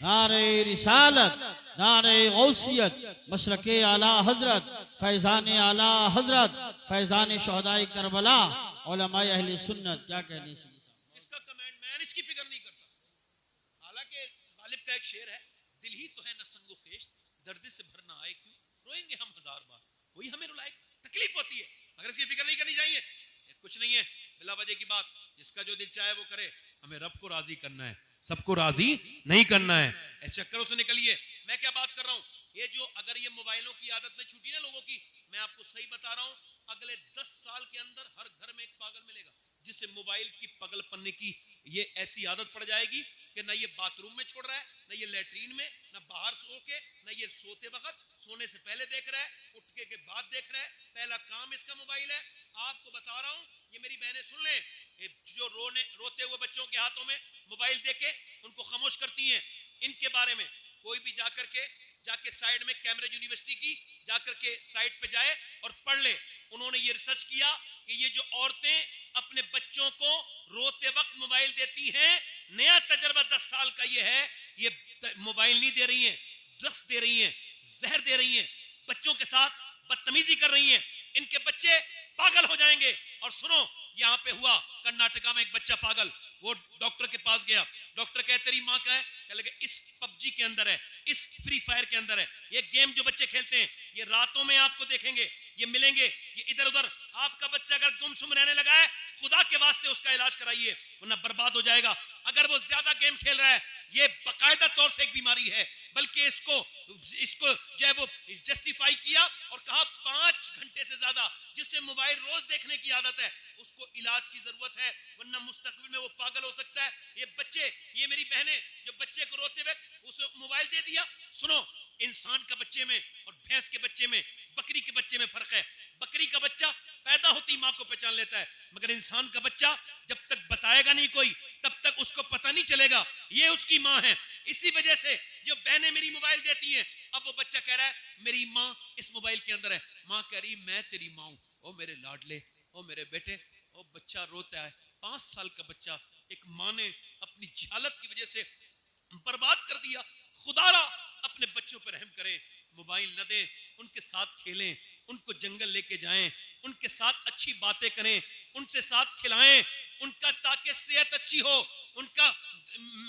नारे रिसालत, नारे गौसियत, मशरके आला हजरत, फैजान आला हजरत, फैजान शहदाए करबला, उलमाए अहले सुन्नत। क्या कहने से इसका कमेंट मैं इसकी फिक्र नहीं करता। हालांकि गालिब का एक शेर है, दिल ही तो है न संगो खेश, दर्द से भर ना आए क्यों, रोएंगे हम हजार बार, कोई हमें रुलाए, तकलीफ होती है, मगर इसकी फिक्र नहीं करनी चाहिए। कुछ नहीं है, बिला वजह की बात, जिसका जो दिल चाहे वो करे, हमें रब को राजी करना है, सबको राजी नहीं करना है। इस चक्करों से निकलिए। मैं क्या बात कर रहा हूं, ये जो अगर ये मोबाइलों की आदत में छूटी ना लोगों की, मैं आपको सही बता रहा हूं, अगले 10 साल के अंदर हर घर में एक पागल मिलेगा, जिसे मोबाइल की पागल पन्ने की ये ऐसी आदत पड़ जाएगी कि ना ये बाथरूम में छोड़ रहा है, ना ये लैट्रीन में, ना बाहर सो के, ना ये सोते वक्त, सोने से पहले देख रहा है, उठ के बाद देख रहा है, पहला काम इसका मोबाइल है। आपको बता रहा हूं, ये मेरी बहनें सुन ले, जो रोते हुए बच्चों के हाथों में मोबाइल देके उनको खामोश करती हैं, इनके बारे में कोई भी जाके साइड में कैम्ब्रिज यूनिवर्सिटी की जाकर के साइट पे जाए और पढ़ ले। उन्होंने ये रिसर्च किया कि ये जो औरतें अपने बच्चों को रोते वक्त मोबाइल देती हैं, नया तजर्बा 10 साल का ये है, ये मोबाइल नहीं दे रही हैं, ड्रग्स दे रही हैं, जहर दे रही हैं, बच्चों के साथ बदतमीजी कर रही हैं, इनके बच्चे पागल हो जाएंगे। और सुनो, यहाँ पे हुआ कर्नाटका में एक बच्चा पागल, वो डॉक्टर के पास गया, डॉक्टर कहे तेरी माँ का है, कह लगे इस पबजी के अंदर है, इस फ्री फायर के अंदर है, ये गेम जो बच्चे खेलते हैं, ये रातों में आपको देखेंगे, ये मिलेंगे, ये इधर उधर। आपका बच्चा अगर गुमसुम रहने लगा है, खुदा के वास्ते उसका इलाज कराइए, वरना बर्बाद हो जाएगा। अगर वो ज्यादा गेम खेल रहा है, ये बाकायदा तौर से एक बीमारी है, बल्कि इसको जो है वो जस्टिफाई किया और कहा 5 घंटे से ज्यादा जिससे मोबाइल रोज देखने की आदत है, उसको इलाज की जरूरत है, वरना मुस्तकबिल में वो पागल हो सकता है। ये बच्चे, ये मेरी बहनें जो बच्चे को रोते वक्त उसे मोबाइल दे दिया। सुनो, इंसान का बच्चे में और भैंस के बच्चे में, बकरी के बच्चे में फर्क है। बकरी का बच्चा पैदा होती माँ को पहचान लेता है, मगर इंसान का बच्चा जब तक बताएगा नहीं कोई, तब तक उसको पता नहीं चलेगा ये उसकी माँ है। इसी वजह से जो बहनें मेरी मोबाइल देती हैं, अब वो बच्चा कह रहा है मेरी माँ इस मोबाइल के अंदर है, माँ कह रही मैं तेरी माँ हूं, ओ मेरे लाडले, ओ मेरे बेटे। ओ बच्चा रोता है, 5 साल का बच्चा, एक माँ ने अपनी जहालत की वजह से बर्बाद कर दिया। खुदारा अपने बच्चों पर रहम करें, मोबाइल न दें, उनके साथ खेलें, उनको जंगल लेके जाएं, उनके साथ अच्छी बातें करें, उनसे साथ खिलाएं, उनका ताकि सेहत अच्छी हो, उनका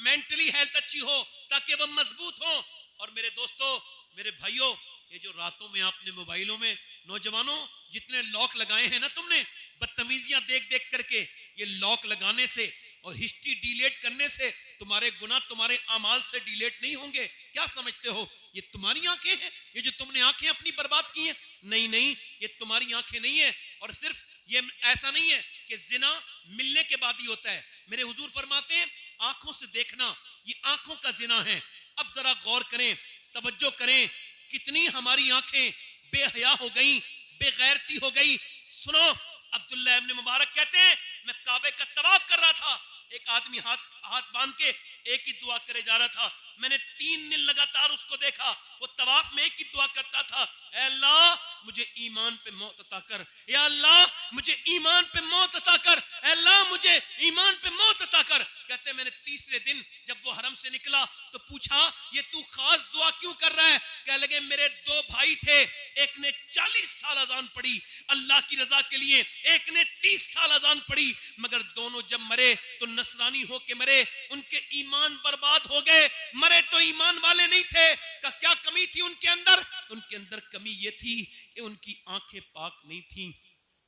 मेंटली हेल्थ अच्छी हो, ताकि वह मजबूत हो। और मेरे दोस्तों, मेरे भाइयों, ये जो रातों में आपने मोबाइलों में, नौजवानों जितने लॉक लगाए हैं ना तुमने, बदतमीजियां देख देख करके, ये लॉक लगाने से और हिस्ट्री डिलीट करने से तुम्हारे गुनाह तुम्हारे अमाल से डिलीट नहीं होंगे। क्या समझते हो ये तुम्हारी आंखें हैं, ये जो तुमने आंखें अपनी बर्बाद की हैं? नहीं नहीं, ये तुम्हारी आंखें नहीं है। और सिर्फ ये ऐसा नहीं है कि जिना मिलने के बाद ही होता है। मेरे हुजूर फरमाते हैं आंखों से देखना ये आंखों का जिना है। अब जरा गौर करें, तवज्जो करें, कितनी हमारी आंखें बेहया हो गई, बेगैरती हो गई। सुनो, अब्दुल्लाह इब्न मुबारक कहते हैं मैं काबे का तवाफ कर रहा था, एक आदमी हाथ बांध के एक ही दुआ करे जा रहा था। मैंने 3 दिन लगातार उसको देखा, वो तवाफ में एक ही दुआ करता था, ऐ अल्लाह मुझे ईमान पे मौत अता कर, या अल्लाह मुझे ईमान पे मौत अता कर, अल्लाह मुझे ईमान पे मौत अता कर। कहते मैंने तीसरे दिन जब वो हरम से निकला तो पूछा ये तू खास दुआ क्यों कर रहा है? कह लगे मेरे दो भाई थे, एक ने 40 साल अजान पढ़ी अल्लाह की रजा के लिए, एक ने 30 साल अजान पढ़ी, मगर दोनों जब मरे तो नसरानी होके मरे, उनके ईमान बर्बाद हो गए, मरे तो ईमान वाले नहीं थे। का क्या कमी थी उनके अंदर? उनके अंदर कमी ये थी कि उनकी आंखें पाक नहीं थी,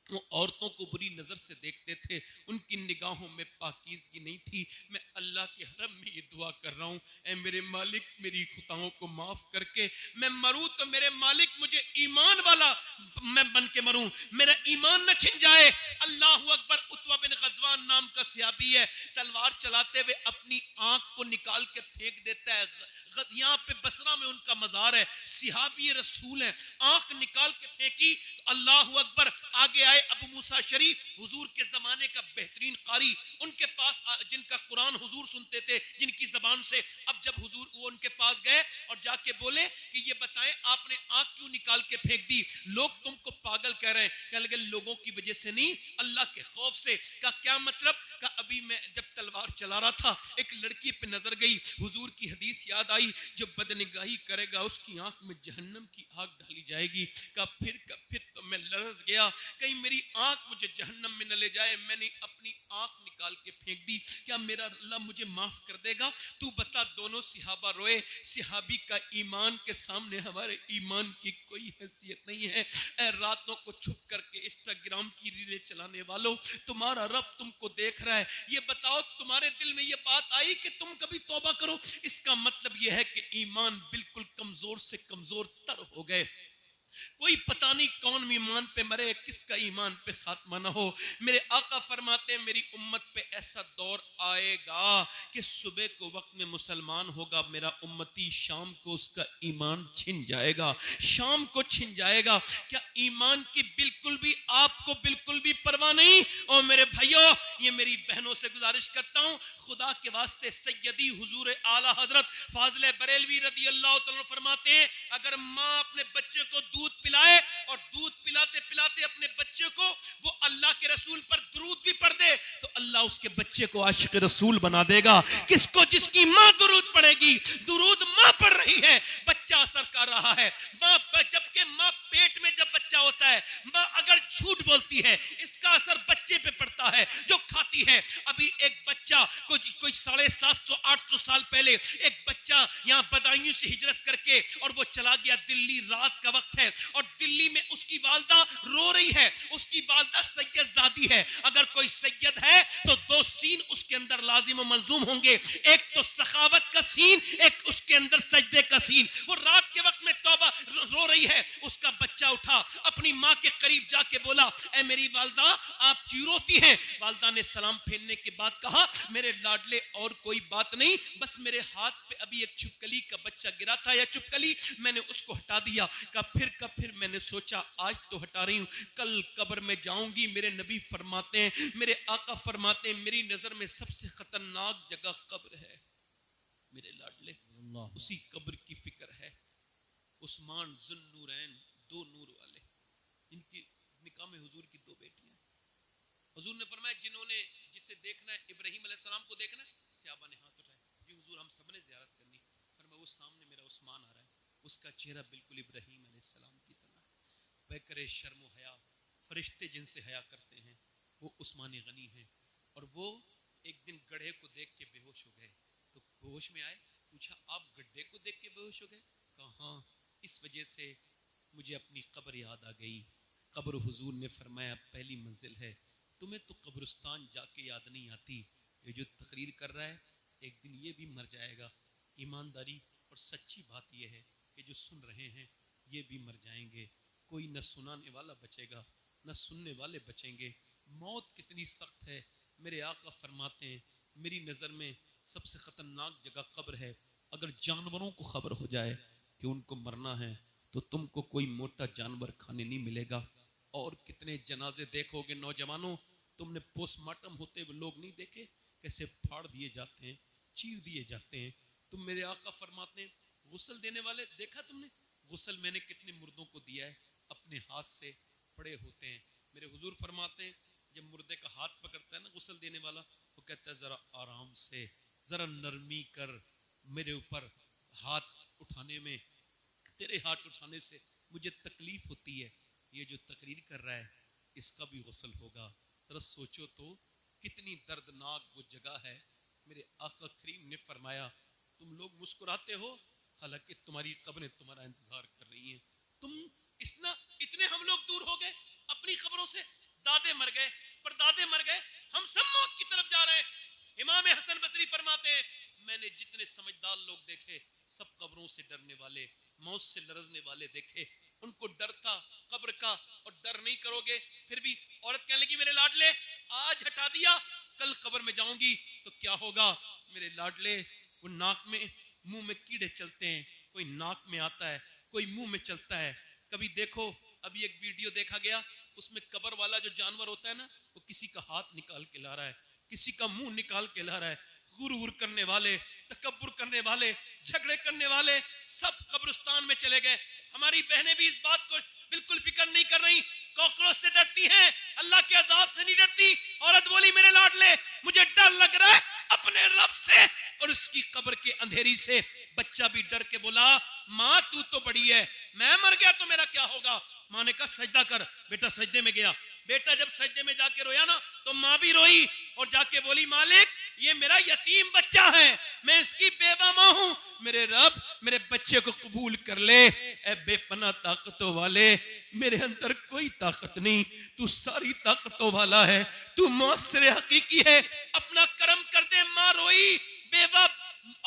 वो औरतों को बुरी नजर से देखते थे, उनकी निगाहों में पाकीज़गी नहीं थी। मैं अल्लाह के हरम में ये दुआ कर रहा हूँ, ऐ मेरे मालिक मेरी खुताओं को माफ करके मैं मरूं तो मेरे मालिक मुझे ईमान वाला मैं बन के मरूं, मेरा ईमान न छिन जाए। अल्लाहु अकबर। उतवा बिन गजवान नाम का सहाबी है, तलवार चलाते हुए अपनी आंख को निकाल के फेंक देता है। यहाँ पे बसरा में उनका मजार है, सिहाबी रसूल है, आंख निकाल के फेंकी, अल्लाहु अकबर। आगे आए अबू मूसा शरीफ, हुजूर के जमाने का बेहतरीन कारी, उनके पास जिनका कुरान हुजूर सुनते थे जिनकी जबान से। अब जब हुजूर वो उनके पास गए और जाके बोले कि ये बताएं आपने आंख क्यों निकाल के फेंक दी, लोग तुमको पागल कह रहे हैं। कह लगे लोगों की वजह से नहीं, अल्लाह के खौफ से। का क्या मतलब? का अभी मैं जब तलवार चला रहा था एक लड़की पे नजर गई, हुजूर की हदीस याद आई, जो बदनिगाही करेगा उसकी आंख में जहन्नम की आग डाली जाएगी। का फिर तो मैं लरज गया, कहीं मेरी आंख मुझे जहन्नम में न ले जाए। मैंने अपनी आंख निकाल के फेंक दी, क्या मेरा अल्लाह मुझे माफ कर देगा? तू बता। दोनों सिहाबा रोए, सिहाबी का ईमान के सामने हमारे ईमान की कोई हैसियत नहीं है। ऐ रातों को छुप करके इंस्टाग्राम की रीलें चलाने वालों, तुम्हारा रब तुमको देख रहा है। ये बताओ तुम्हारे दिल में ये बात आई कि तुम कभी तौबा करो? इसका मतलब यह है कि ईमान बिल्कुल कमजोर से कमजोर तर हो गए। कोई पता नहीं कौन ईमान पे मरे, किसका ईमान पे खात्मा ना हो। मेरे आका फरमाते हैं मेरी उम्मत पे ऐसा दौर आएगा कि सुबह को वक्त में मुसलमान होगा मेरा उम्मती, शाम को उसका ईमान छिन जाएगा, शाम को छिन जाएगा। क्या ईमान की बिल्कुल भी आपको बिल्कुल भी परवाह नहीं? और मेरे भाइयों, ये मेरी बहनों से गुजारिश करता हूं, खुदा के वास्ते सैयदी हुजूर आला हजरत फाजिल बरेलवी रदी अल्लाह तआला फरमाते हैं, अगर माँ अपने बच्चे को दूध पिलाए और दूध पिलाते पिलाते अपने बच्चे को वो अल्लाह के रसूल पर दुरूद भी पढ़ दे तो अल्लाह उसके बच्चे को आशिक रसूल बना देगा। किसको? जिसकी माँ दुरूद पढ़ेगी। दुरूद माँ पढ़ रही है, बच्चा असर कर रहा है। माँ, जबकि माँ पेट में जब बच्चा होता है, माँ अगर झूठ बोलती है इसका असर बच्चे पे पड़ता है जो खाती है। अभी एक बच्चा कोई 750-800 साल पहले एक बच्चा यहाँ बदायूं से हिजरत करके और वो चला गया दिल्ली, रात का वक्त है और दिल्ली में उसकी वालदा रो रही है। उसकी वालदा सैयदजादी है। अगर कोई सैयद है तो दो सीन उसके अंदर लाजिम और मलजूम होंगे, एक तो सखावत का सीन, एक उसके अंदर सजदे का सीन। वो रात के वक्त में तौबा रो रही है। उसका बच्चा उठा, अपनी माँ के करीब जाके बोला, ऐ मेरी वालदा आप क्यों रोती हैं? वालदा ने सलाम फेरने के बाद कहा, मेरे लाडले और कोई बात नहीं, बस मेरे हाथ पे अभी एक छिपकली का बच्चा गिरा था या चुपकली, मैंने उसको हटा दिया। का फिर मैंने सोचा आज तो हटा रही हूँ, कल कब्र में जाऊंगी। मेरे नबी फरमाते हैं, मेरे आका फरमाते हैं, मेरी नजर में सबसे खतरनाक जगह कब्र है। मेरे लाडले, उसी कब्र की फिक्र है। उस्मान जुन्नूरैन, दो नूर वाले, इनकी निकाह में हुजूर की दो बेटियां। हुजूर ने फरमाया जिन्होंने जिसे देखना है, इब्राहिम अलैहिस्सलाम को देखना है, सहाबा ने हाथ उठाए, जी हुजूर हम सबने ज़ियारत करनी। फरमाया वो सामने मेरा उस्मान आ रहा है, उसका चेहरा बिल्कुल इब्राहिम अलैहिस्सलाम की तरह है, बेकरे शर्म हया, फरिश्ते जिनसे हया करते हैं वो उस्मान गनी हैं। और वो एक दिन गड्ढे को देख के बेहोश हो गए, तो बेहोश में आए, पूछा आप गड्ढे को देख के बेहोश हो गए? कहा हाँ, इस वजह से मुझे अपनी कब्र याद आ गई। कब्र हुजूर ने फरमाया पहली मंजिल है, तुम्हें तो कब्रिस्तान जाके याद नहीं आती। ये जो तकरीर कर रहा है एक दिन ये भी मर जाएगा। ईमानदारी और सच्ची बात यह है कि जो सुन रहे हैं ये भी मर जाएंगे। कोई न सुनाने वाला बचेगा न सुनने वाले बचेंगे। मौत कितनी सख्त है। मेरे आका फरमाते हैं मेरी नज़र में सबसे ख़तरनाक जगह कब्र है। अगर जानवरों को खबर हो जाए कि उनको मरना है तो तुमको कोई मोटा जानवर खाने नहीं मिलेगा। और कितने जनाजे देखोगे नौजवानों, तुमने पोस्टमार्टम होते हुए लोग नहीं देखे कैसे फाड़ दिए जाते हैं, चीर दिए जाते हैं। तुम मेरे आका फरमाते हैं गुस्ल देने वाले देखा तुमने? गुस्ल मैंने कितने मुर्दों को दिया है। अपने हाथ से पड़े होते हैं। मेरे हुजूर फरमाते हैं जब मुर्दे का हाथ पकड़ता है ना गुस्ल देने वाला, वो कहता है जरा आराम से, जरा नरमी कर, मेरे ऊपर हाथ उठाने में, तेरे हाथ उठाने से मुझे तकलीफ होती है। ये जो तकरीर कर रहा है इसका भी गुस्ल होगा। जरा सोचो तो कितनी दर्दनाक वो जगह है। मेरे आका करीम ने फरमाया तुम लोग मुस्कुराते हो हालांकि तुम्हारी कब्रें तुम्हारा इंतजार कर रही हैं। तुम इतने हम लोग दूर हो गए अपनी कब्रों से, दादे मर गए, परदादे मर गए, हम सब मौत की तरफ जा रहे हैं। इमाम हसन बसरी फरमाते हैं मैंने जितने समझदार लोग देखे सब कब्रों से डरने वाले, मौत से लरजने वाले देखे। उनको डर था कब्र का, और डर नहीं करोगे फिर भी औरत कहने लगी मेरे लाडले आज हटा दिया, कल कब्र में जाऊंगी तो क्या होगा। मेरे लाडले वो नाक में मुंह में कीड़े चलते हैं, कोई नाक में आता है कोई मुंह में चलता है। कभी देखो अभी एक वीडियो देखा गया, उसमें कब्र वाला जो जानवर होता है ना, वो किसी का हाथ निकाल के ला रहा है, किसी का मुंह निकाल के ला रहा है। गुरूर करने वाले, तकब्बुर करने वाले, झगड़े करने वाले सब कब्रिस्तान में चले गए। हमारी बहनें भी इस बात को बिल्कुल फिक्र नहीं कर रही, कॉकरोच से डरती हैं, अल्लाह के अजाब से नहीं डरती। औरत बोली मेरे लाडले मुझे डर लग रहा है अपने रब से और उसकी कब्र के अंधेरी से। बच्चा भी डर के बोला माँ तू तो बड़ी है, मैं मर गया तो मेरा क्या होगा। माँ ने कहा सजदा कर। बेटा सजदे में गया। बेटा जब सजदे में जाके रोया ना तो माँ भी रोई और जाके बोली मालिक ये मेरा यतीम बच्चा है, मैं इसकी बेवा माँ हूं, मेरे रब मेरे बच्चे को कबूल कर ले। ए बेपना ताकतों वाले मेरे अंदर कोई ताकत नहीं, तू सारी ताकतों वाला है, तू मौसरे हकीकी है, अपना करम कर दे। माँ रोई, बेवा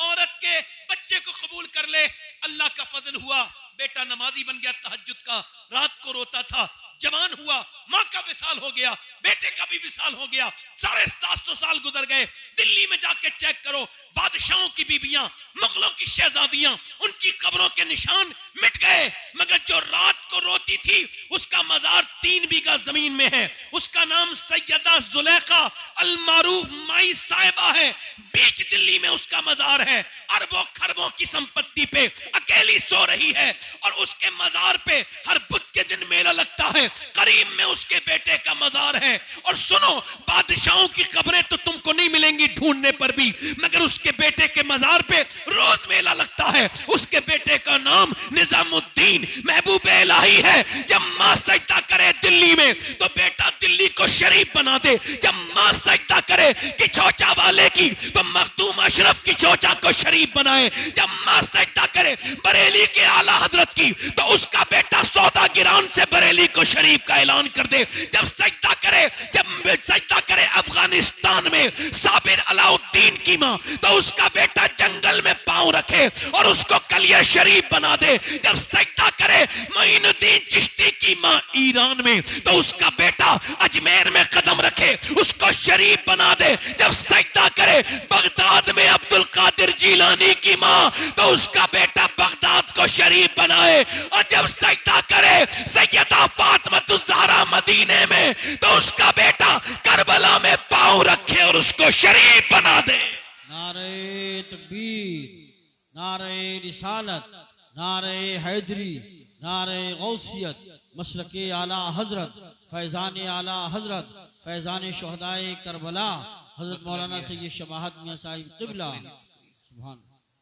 औरत के बच्चे को कबूल कर ले। अल्लाह का फजल हुआ, बेटा नमाजी बन गया, तहज्जुद का रात को रोता था, जवान हुआ, माँ का विसाल हो गया, बेटे का भी विसाल हो गया। 750 साल गुजर गए। दिल्ली में जाके चेक करो, बादशाहों की बीबियां, मुगलों की शहजादियां, उनकी कब्रों के निशान मिट गए, मगर जो रात को रोती थी उसका मजार 3 बीघा जमीन में है। उसका नाम सैयदा जुलेखा अल मारूफ माई साहिबा है। बीच दिल्ली में उसका मजार है। अरबों खरबों की संपत्ति पे अकेली सो रही है और उसके मजार पे हर बुध के दिन मेला लगता है। करीब में उसके बेटे का मजार है। और सुनो, बादशाहों की कब्रें तो तुमको नहीं मिलेंगी ढूंढने पर भी, मगर उसके बेटे के मजार पे रोज मेला लगता है। उसके बेटे का नाम निजामुद्दीन महबूब इलाही है। जब मां सजदा करे दिल्ली में तो बेटा दिल्ली को शरीफ बना दे। जब मां सजदा करे कि चौचा वाले की तो मखदूम अशरफ की चौचा को शरीफ बनाए। जब मां सजदा करे बरेली के आला हजरत की तो उसका बेटा सौदा गिरान से बरेली को शरीफ का ऐलान कर दे। जब सजदा करे अफगानिस्तान में साबिर अलाउद्दीन की मां तो उसका बेटा जंगल में पांव रखे और उसको कलिया शरीफ बना दे। जब सजदा करे मोइनुद्दीन चिश्ती की मां ईरान में तो उसका बेटा अजमेर में कदम रखे, उसको शरीफ बना दे। जब सजदा करे बगदाद में अब्दुल कादिर जीलानी की मां तो उसका बेटा बगदाद को शरीफ बनाए। और जब सजदा करे सैयदा फातिमा ज़हरा मदीने में तो उसका बेटा करबला में पांव रखे और उसको शरीफ बना दे। नारे तकबीर, नारे रिसालत, नारे हैदरी, नारे गौसियत, मसलके आला हजरत, फैजान आला हजरत, फैजान शुहदाए करबला, हजरत मौलाना सैयद शमाहत मियां साहिब क़िबला। सुभान।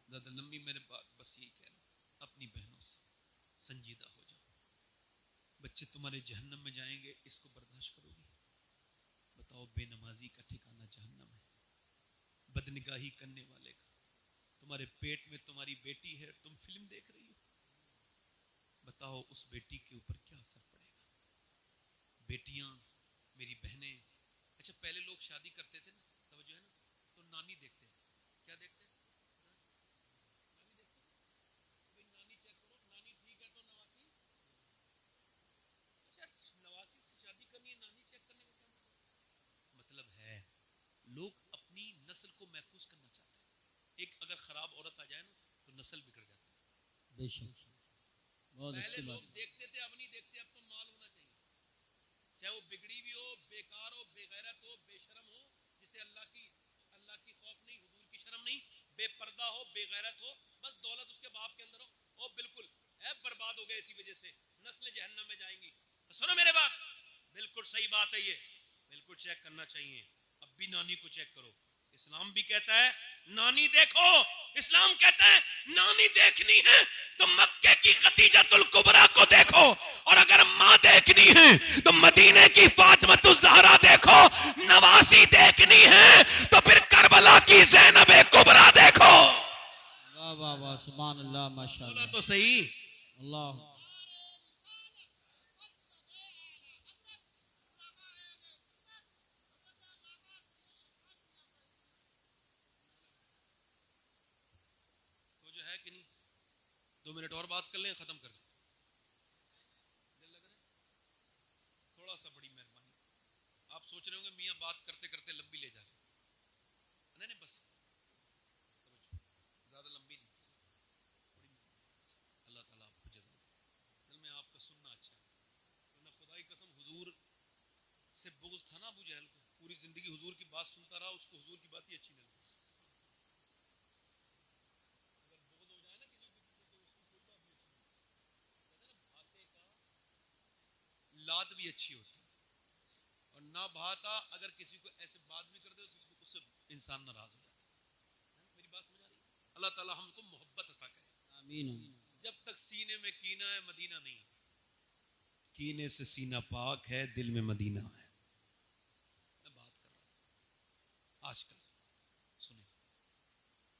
ज़्यादा लंबी मेरे बात बस यही कहना, अपनी बहनों से संजीदा हो जाओ। बच्चे तुम्हारे जहन्नम में जाएंगे, इसको बर्दाश्त करोगी? बताओ, बेनमाजी का ठिकाना जहन्नम है, बदनिगाही करने वाले का। तुम्हारे पेट में तुम्हारी बेटी है, तुम फिल्म देख रही हो, बताओ उस बेटी के ऊपर क्या असर पड़ेगा। बेटियां, मेरी बहनें, अच्छा पहले लोग शादी करते थे ना, तवज्जो है ना, तो नानी देखते थे। क्या देखते? नानी देखते। भाई नानी चेक करो, नानी ठीक है तो नवासी। अच्छा, नवासी से शादी करनी है, नानी चेक करने का क्या मतलब है? लोग अपनी नस्ल को महफूज करना चाहते हैं। एक अगर खराब औरत आ जाए ना तो नस्ल बिगड़ जाती है। बेशक, बहुत पहले अच्छी लोग बात। देखते थे, अब नहीं देखते। अब तो माल होना चाहिए, चाहे वो बिगड़ी भी हो, बेकार हो, बेगैरत हो, बेशरम हो, जिसे अल्लाह की खौफ नहीं, हुजूर की शर्म नहीं, बेपर्दा हो, बेगैरत हो, बस दौलत उसके बाप के अंदर हो, ओ बिल्कुल ऐ बर्बाद हो गए, इसी वजह से नस्लें जहन्नम में जाएंगी। तो सुनो मेरे बात, बिल्कुल सही बात है ये, बिल्कुल चेक करना चाहिए। अब भी नानी को चेक करो। इस्लाम भी कहता है नानी देखो, इस्लाम कहता है नानी देखनी है तो मक्के की खदीजतुल कुबरा को देखो, और अगर माँ देखनी है तो मदीने की फातिमतुज़ ज़हरा देखो, नवासी देखनी है तो फिर करबला की ज़ैनब कुबरा देखो। वाह वाह वाह, सुभान अल्लाह, माशाअल्लाह। तो सही अल्लाह। तो जो है कि नहीं, 2 मिनट और बात कर लें, खत्म कर लें, दिल लग रहा है? थोड़ा सा बड़ी मेहरबानी। आप सोच रहे होंगे मियाँ बात करते करते लंबी ले जा रहे, नहीं नहीं बस ज्यादा लंबी नहीं, बड़ी अल्लाह ताला आपको जज़ा दे। दिल में आपका सुनना अच्छा है, वरना खुदा की कसम हुजूर से बुग़्ज़ था ना अबू जहल को, पूरी जिंदगी हुजूर की बात सुनता रहा, उसको हुजूर की बात ही अच्छी नहीं लगी। अगर बुग़्ज़ हो जाए ना किसी को, तो उसकी कोई बात भी अच्छी नहीं लगती। कहते हैं ना भाते का लाद भी अच्छी होती है, और ना भाता अगर किसी को ऐसे बात भी कर दे तो उससे इंसान नाराज हो जाता है। मेरी बात समझ आ रही है? अल्लाह ताला हमको मोहब्बत अता करे, आमीन। जब तक सीने में कीना है मदीना नहीं है, कीने से सीना पाक है, दिल में मदीना है। मैं बात कर रहा था आजकल, सुने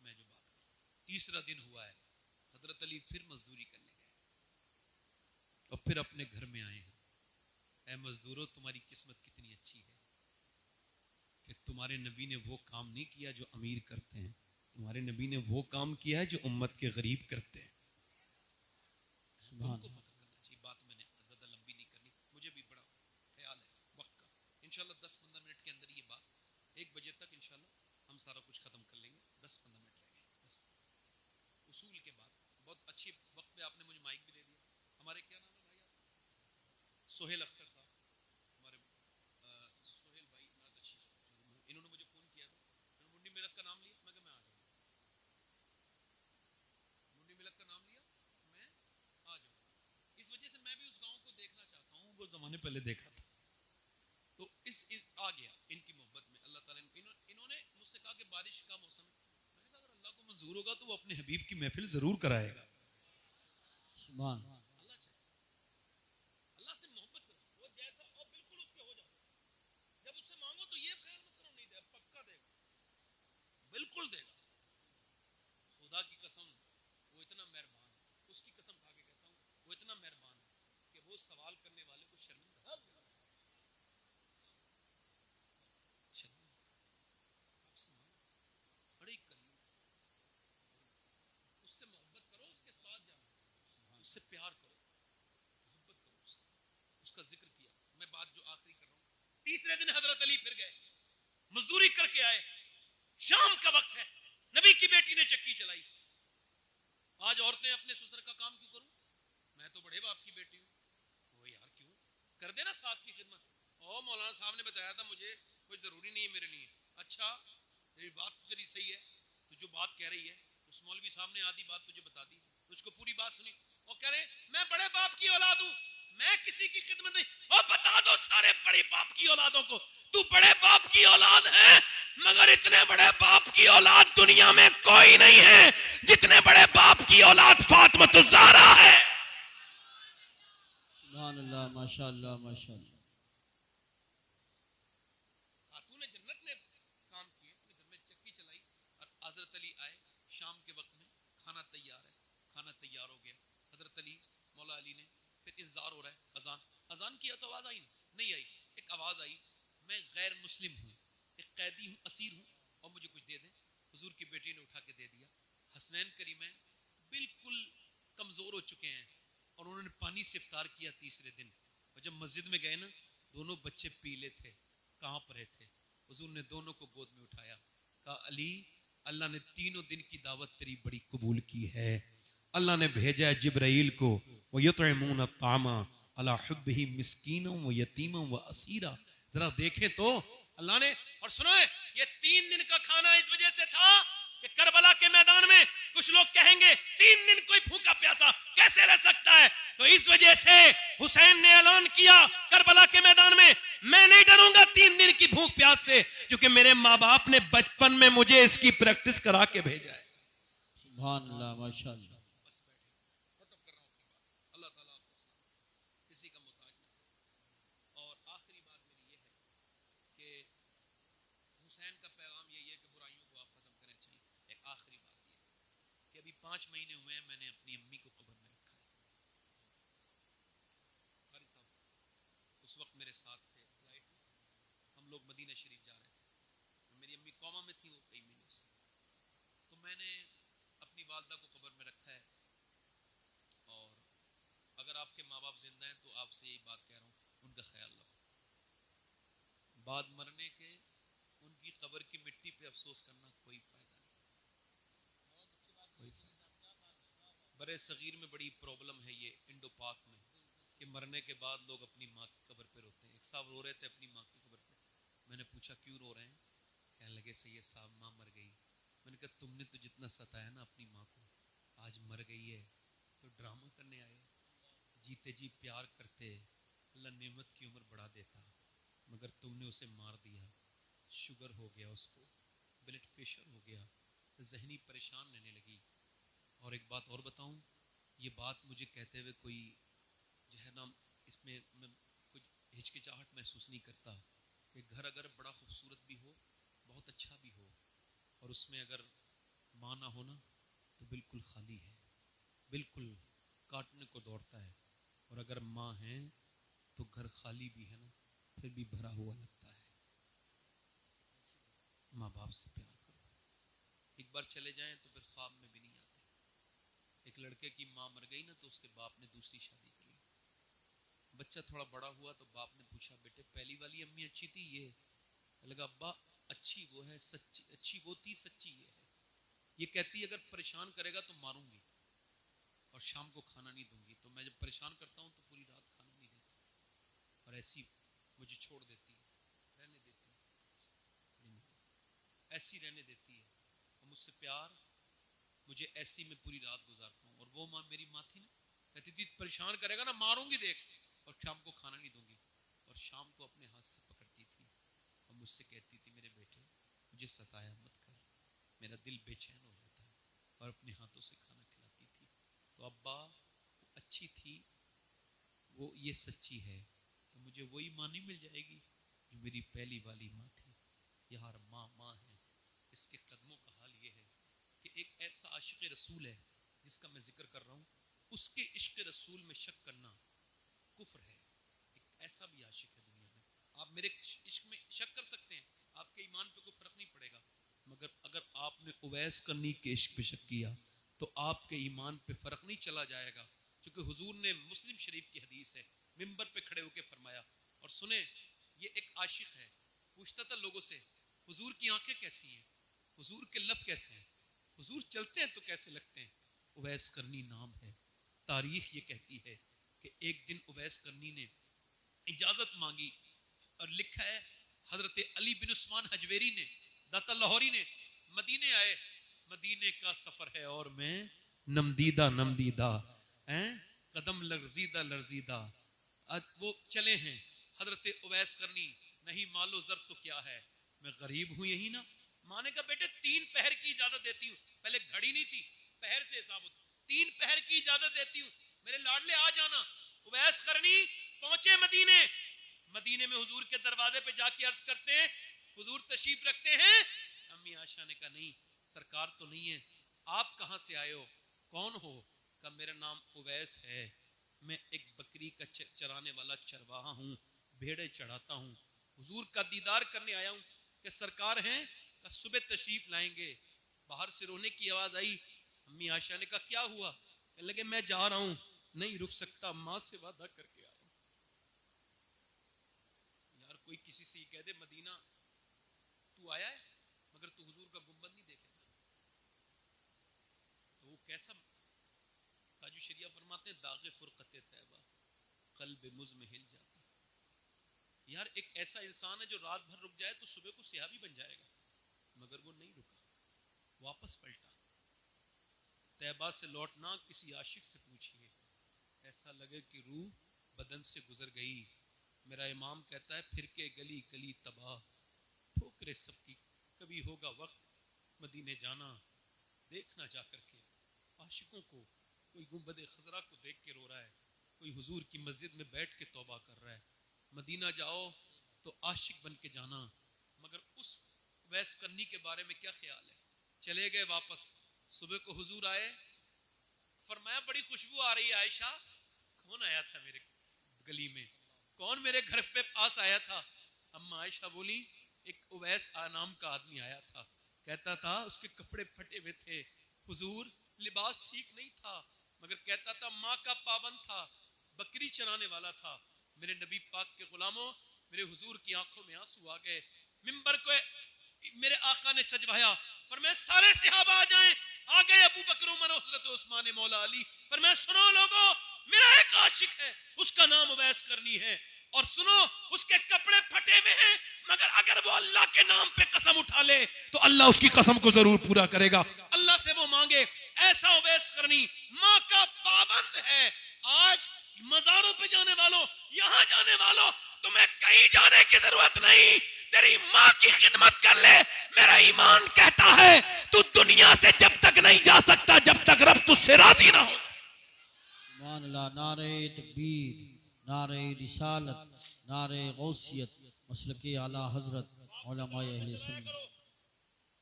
मैं जो बात कर रहा हूं, तीसरा दिन हुआ है, हजरत अली फिर मजदूरी करने गए और फिर अपने घर में आए हैं। ऐ मजदूरों, तुम्हारी किस्मत कितनी अच्छी है कि तुम्हारे नबी ने वो काम नहीं किया जो अमीर करते हैं, तुम्हारे नबी ने वो काम किया है जो उम्मत के गरीब करते हैं। तुमको फख्र करना चाहिए। बात मैंने ज्यादा लंबी नहीं करनी, मुझे भी बड़ा ख्याल है वक्त का। इंशाल्लाह 10-15 मिनट के अंदर ये बात, 1 बजे तक इंशाल्लाह हम सारा कुछ खत्म कर लेंगे। 10-15 मिनट रह गए बस। उसूल के बाद बहुत अच्छी वक्त पे आपने मुझे माइक भी दे दिया। हमारे क्या नाम है भाई आप? सोहेल अख्तर साहब, हमारे सोहेल भाई नात अच्छी, इन्होंने मुझे फोन किया था, मुन्नी मिलत का नाम लिया, मैं कहा मैं आ जाऊंगा। मुन्नी मिलत का नाम लिया, मैं आ जाऊंगा। इस वजह से मैं भी उस गांव को देखना चाहता हूँ, वो जमाने पहले देखा था, तो इस आ गया इनकी मोहब्बत में। अल्लाह ताला इन्होंने मुझसे कहा कि बारिश का मौसम है, मैंने कहा अगर अल्लाह को मंजूर होगा तो वो अपने हबीब की महफिल जरूर कराएगा। सुभान। अल्लाह चाहे, अल्लाह से मोहब्बत करो, वो जैसा और बिल्कुल उसके हो जाओ। जब उससे मांगो तो ये ख्याल मत करो नहीं दे, पक्का देगा, बिल्कुल देगा। खुदा की कसम वो इतना मेहरबान है, उसकी कसम खा के कहता हूँ वो इतना मेहरबान है कि वो सवाल करने वाले को शर्मिंदा आपसे मांगो, बड़े करीब, उससे मोहब्बत करो, उसके साथ जाओ, उससे प्यार करो, मोहब्बत करो उससे, उसका जिक्र किया। मैं बात जो आखिरी कर रहा हूँ, तीसरे दिन हजरत अली फिर गए, मजदूरी करके आए, शाम का वक्त है, नबी की बेटी ने चक्की चलाई। आज औरतें अपने ससुर का काम क्यों करूं, मैं तो बड़े बाप की बेटी हूं। वो यार क्यों कर देना साथ की खिदमत। ओ मौलाना साहब ने बताया था मुझे, कोई जरूरी नहीं है मेरे लिए। अच्छा मेरी बात तो तेरी सही है, तो जो बात कह रही है उस मौलवी साहब ने आधी बात तुझे बता दी, तुझको पूरी बात सुनी, और कह रहे मैं बड़े बाप की औलाद हूं, मैं किसी की खिदमत नहीं। और बता दो सारे बड़े बाप की औलादों को, तू बड़े बाप की औलाद है, मगर इतने बड़े बाप की औलाद दुनिया में कोई नहीं है जितने बड़े बाप की औलाद फातिमतुज़ ज़हरा है। सुभान अल्लाह, माशाअल्लाह माशाअल्लाह। खातून जन्नत ने काम किए, अपने घर में चक्की चलाई, और हजरत अली आए शाम के वक्त में, खाना तैयार है, खाना तैयार हो गया। हजरत अली मौला अली ने फिर इंतजार हो रहा है, अजान अजान किया तो आवाज आई नहीं आई, एक आवाज आई, मैं गैर मुस्लिम हूँ, एक कैदी हूँ, असीर हूँ, और मुझे कुछ दे दे। हुजूर की बेटी ने उठा के दे दिया। हसनैन करीमैन बिल्कुल कमजोर हो चुके हैं और उन्होंने पानी से इफ्तार किया तीसरे दिन, और जब मस्जिद में गए ना, दोनों बच्चे पीले थे, कांप रहे थे। हुजूर ने दोनों को गोद में उठाया, कहा अली अल्लाह ने 3 दिन की दावत तेरी बड़ी कबूल की है, अल्लाह ने भेजा है जिब्राइल को, वो युतइमून तामा अला हुब्बिही मिस्कीनों व यतीमों व असीरा। जरा देखें तो अल्लाह ने, और सुनो ये 3 दिन का खाना इस वजह से था कि करबला के मैदान में कुछ लोग कहेंगे 3 दिन कोई भूखा प्यासा कैसे रह सकता है, तो इस वजह से हुसैन ने ऐलान किया करबला के मैदान में, मैं नहीं डरूंगा 3 दिन की भूख प्यास से, क्योंकि मेरे माँ बाप ने बचपन में मुझे इसकी प्रैक्टिस करा के भेजा है। सुभान अल्लाह, माशाअल्लाह। बस बैठे, खत्म कर रहा हूं अपनी बात। अल्लाह ताला आपको किसी का मोहताज ना करे। और आखिरी बात मेरी ये है कि हुसैन का पैगाम यही है कि बुराइयों को आप खत्म करें चाहिए। एक आखिरी बात ये है कि अभी 5 महीने हुए हैं मैंने अपनी अम्मी को कब्र में रखा है। कारी साहब उस वक्त मेरे साथ थे, फ्लाइट में हम लोग मदीना शरीफ जा रहे थे, मेरी अम्मी कोमा में थी वो कई महीने से, तो मैंने अपनी वालदा को कब्र में रखा है। और अगर आपके माँ बाप जिंदा हैं तो आपसे यही बात कह रहा हूँ, उनका ख्याल रखो। बाद मरने के उनकी कब्र की मिट्टी पे अफसोस करना कोई फायदा नहीं, कोई फायदा। बड़े सगीर में बड़ी प्रॉब्लम है ये इंडो पाक में कि मरने के बाद लोग अपनी माँ की कब्र पे रोते हैं। एक साहब रो रहे थे अपनी माँ की कब्र पे, मैंने पूछा क्यों रो रहे हैं, कहने लगे सैयद साहब माँ मर गई। मैंने कहा तुमने तो जितना सताया ना अपनी माँ को, आज मर गई है तो ड्रामा करने आए, जीते जी प्यार करते, अल्लाह नेमत की उम्र बढ़ा देता, मगर तुमने उसे मार दिया। शुगर हो गया उसको, ब्लड प्रेशर हो गया, जहनी परेशान रहने लगी। और एक बात और बताऊं, ये बात मुझे कहते हुए कोई जो है ना इसमें मैं कुछ हिचकिचाहट महसूस नहीं करता कि घर अगर बड़ा खूबसूरत भी हो, बहुत अच्छा भी हो, और उसमें अगर माँ ना हो ना तो बिल्कुल खाली है, बिल्कुल काटने को दौड़ता है। और अगर माँ है तो घर खाली भी है ना फिर भी भरा हुआ लगता है। माँ बाप से प्यार करो, एक बार चले जाएं तो फिर ख्वाब में भी नहीं आते। एक लड़के की माँ मर गई ना तो उसके बाप ने दूसरी शादी कर ली। बच्चा थोड़ा बड़ा हुआ तो बाप ने पूछा बेटे पहली वाली अम्मी अच्छी थी, ये लगा अब्बा अच्छी वो है, सच्ची अच्छी वो थी, सच्ची ये है। ये कहती है अगर परेशान करेगा तो मारूंगी और शाम को खाना नहीं दूंगी, तो मैं जब परेशान करता हूँ तो पूरी रात खाना नहीं देती और ऐसी मुझे छोड़ देती है, रहने देती है, ऐसी रहने देती है और मुझसे प्यार, मुझे ऐसी में पूरी रात गुजारता हूँ। और वो माँ मेरी माँ थी ना, कहती थी परेशान करेगा ना मारूंगी देख, और शाम को खाना नहीं दूंगी, और शाम को अपने हाथ से पकड़ती थी और मुझसे कहती थी मेरे बेटे मुझे सताया मत कर, मेरा दिल बेचैन हो जाता है, और अपने हाथों से खाना खिलाती थी। तो अब्बा वो अच्छी थी, वो ये सच्ची है, तो मुझे वही माँ नहीं मिल जाएगी जो मेरी पहली वाली माँ थी। यार माँ माँ है। इसके कदमों का हाल ये है कि एक ऐसा आशिक रसूल है जिसका मैं जिक्र कर रहा हूँ, उसके इश्क रसूल में शक करना कुफ्र है। एक ऐसा भी आशिक है दुनिया में, आप मेरे इश्क में शक कर सकते हैं, आपके ईमान पे कोई फर्क नहीं पड़ेगा, मगर अगर आपने उवैस करनी के इश्क पे शक किया तो आपके ईमान पे फर्क नहीं चला जाएगा। क्योंकि हुजूर ने मुस्लिम शरीफ की हदीस है, मिंबर पे खड़े होकर फरमाया, और सुने ये एक आशिक है, पूछता था लोगों से हुजूर की आंखें कैसी हैं, हुजूर के लब कैसे हैं, हुजूर चलते हैं तो कैसे लगते हैं। उवैस करनी नाम है। तारीख ये कहती है कि एक दिन उवैस करनी ने इजाजत मांगी और लिखा है हजरत अली बिन उस्मान हजवेरी ने, दाता लाहौरी ने, मदीने आए, मदीने का सफर है और मैं नमदीदा नमदीदा हैं, कदम लर्जीदा लर्जीदा, वो चले हैं हजरत उवैस करनी, नहीं मालो जर तो क्या है, मैं गरीब हूं यही ना। माने का बेटे 3 पहर की इजाजत देती हूँ, पहले घड़ी नहीं थी, पहर से हिसाब होता, 3 पहर की इजाजत देती हूँ, मेरे लाडले आ जाना। उवैस करनी पहुंचे मदीने, मदीने में हुजूर के दरवाजे पे जाके अर्ज करते हैं हुजूर तशरीफ रखते हैं। अम्मी आशा ने कहा नहीं सरकार तो नहीं है, आप कहां से आए हो, कौन हो, का मेरा नाम उवैस है, मैं एक बकरी का चराने वाला चरवाहा हूँ, भेड़े चढ़ाता हूँ, हुजूर का दीदार करने आया हूँ। कि सरकार हैं, का सुबह तशरीफ लाएंगे। बाहर से रोने की आवाज आई, अम्मी आशा ने कहा क्या हुआ, कहने लगे मैं जा रहा हूँ, नहीं रुक सकता, माँ से वादा करके आया हूँ। यार कोई किसी से ये कह दे मदीना तू आया है मगर तू हुजूर का गुंबद नहीं देखेगा, तो वो कैसा। ताजु शरिया फरमाते हैं दागे फुरकते तैबा कल्ब मुझ में हिल जाता। यार एक ऐसा इंसान है जो रात भर रुक जाए तो सुबह को सियाह भी बन जाएगा, मगर वो नहीं रुका, वापस पलटा। तैबा से लौटना किसी आशिक से पूछिए, ऐसा लगे कि रूह बदन से गुजर गई। मेरा इमाम कहता है फिर के गली गली तबाह, ठोकरे सबकी, कभी होगा वक्त मदीने जाना। देखना जाकर के आशिकों को, कोई गुंबद खजरा को देख के रो रहा है, कोई हुजूर की मस्जिद में बैठ के तौबा कर रहा है। मदीना जाओ तो आशिक बन के जाना। मगर उस वैस करनी के बारे में क्या ख्याल है? चले गए वापस, सुबह को हुजूर आए, फरमाया बड़ी खुशबू आ रही है आयशा, कौन आया था मेरे गली में, कौन मेरे घर पे पास आया था? अम्मा आयशा बोली एक उवैस नाम का आदमी आया था, कहता था उसके कपड़े फटे हुए थे, हुजूर लिबास ठीक नहीं था, मगर कहता था माँ का पाबंद था, बकरी चराने वाला था। मेरे नबी पाक के गुलामों, मेरे हुजूर की आंखों में आंसू आ गए। मिंबर को मेरे आका ने सजवाया, पर मैं सारे सहाबा आ जाएं, आ गए अबू बकर उमर हजरत उस्मान मौला अली। पर मैं सुनो लोगों, मेरा एक आशिक है, उसका नाम उवैस करनी है, और सुनो उसके कपड़े फटे हुए हैं, मगर अगर वो अल्लाह के नाम पे कसम उठा ले तो अल्लाह उसकी कसम को जरूर पूरा करेगा। अल्लाह से वो मांगे, ऐसा उवैस करनी माँ का पाबंद है। आज मजारों पे जाने वालों, यहाँ जाने वालों, तुम्हें कहीं जाने की जरूरत नहीं, तेरी माँ की खिदमत कर ले। मेरा ईमान कहता है तू दुनिया से जब तक नहीं जा सकता जब तक रब तुझसे राजी ना हो। सुभान अल्लाह। नारे तकबीर, नारे रिसालत, नारे गौसियत, मसलके आला हजरत उलमाए अहले सुन्नत।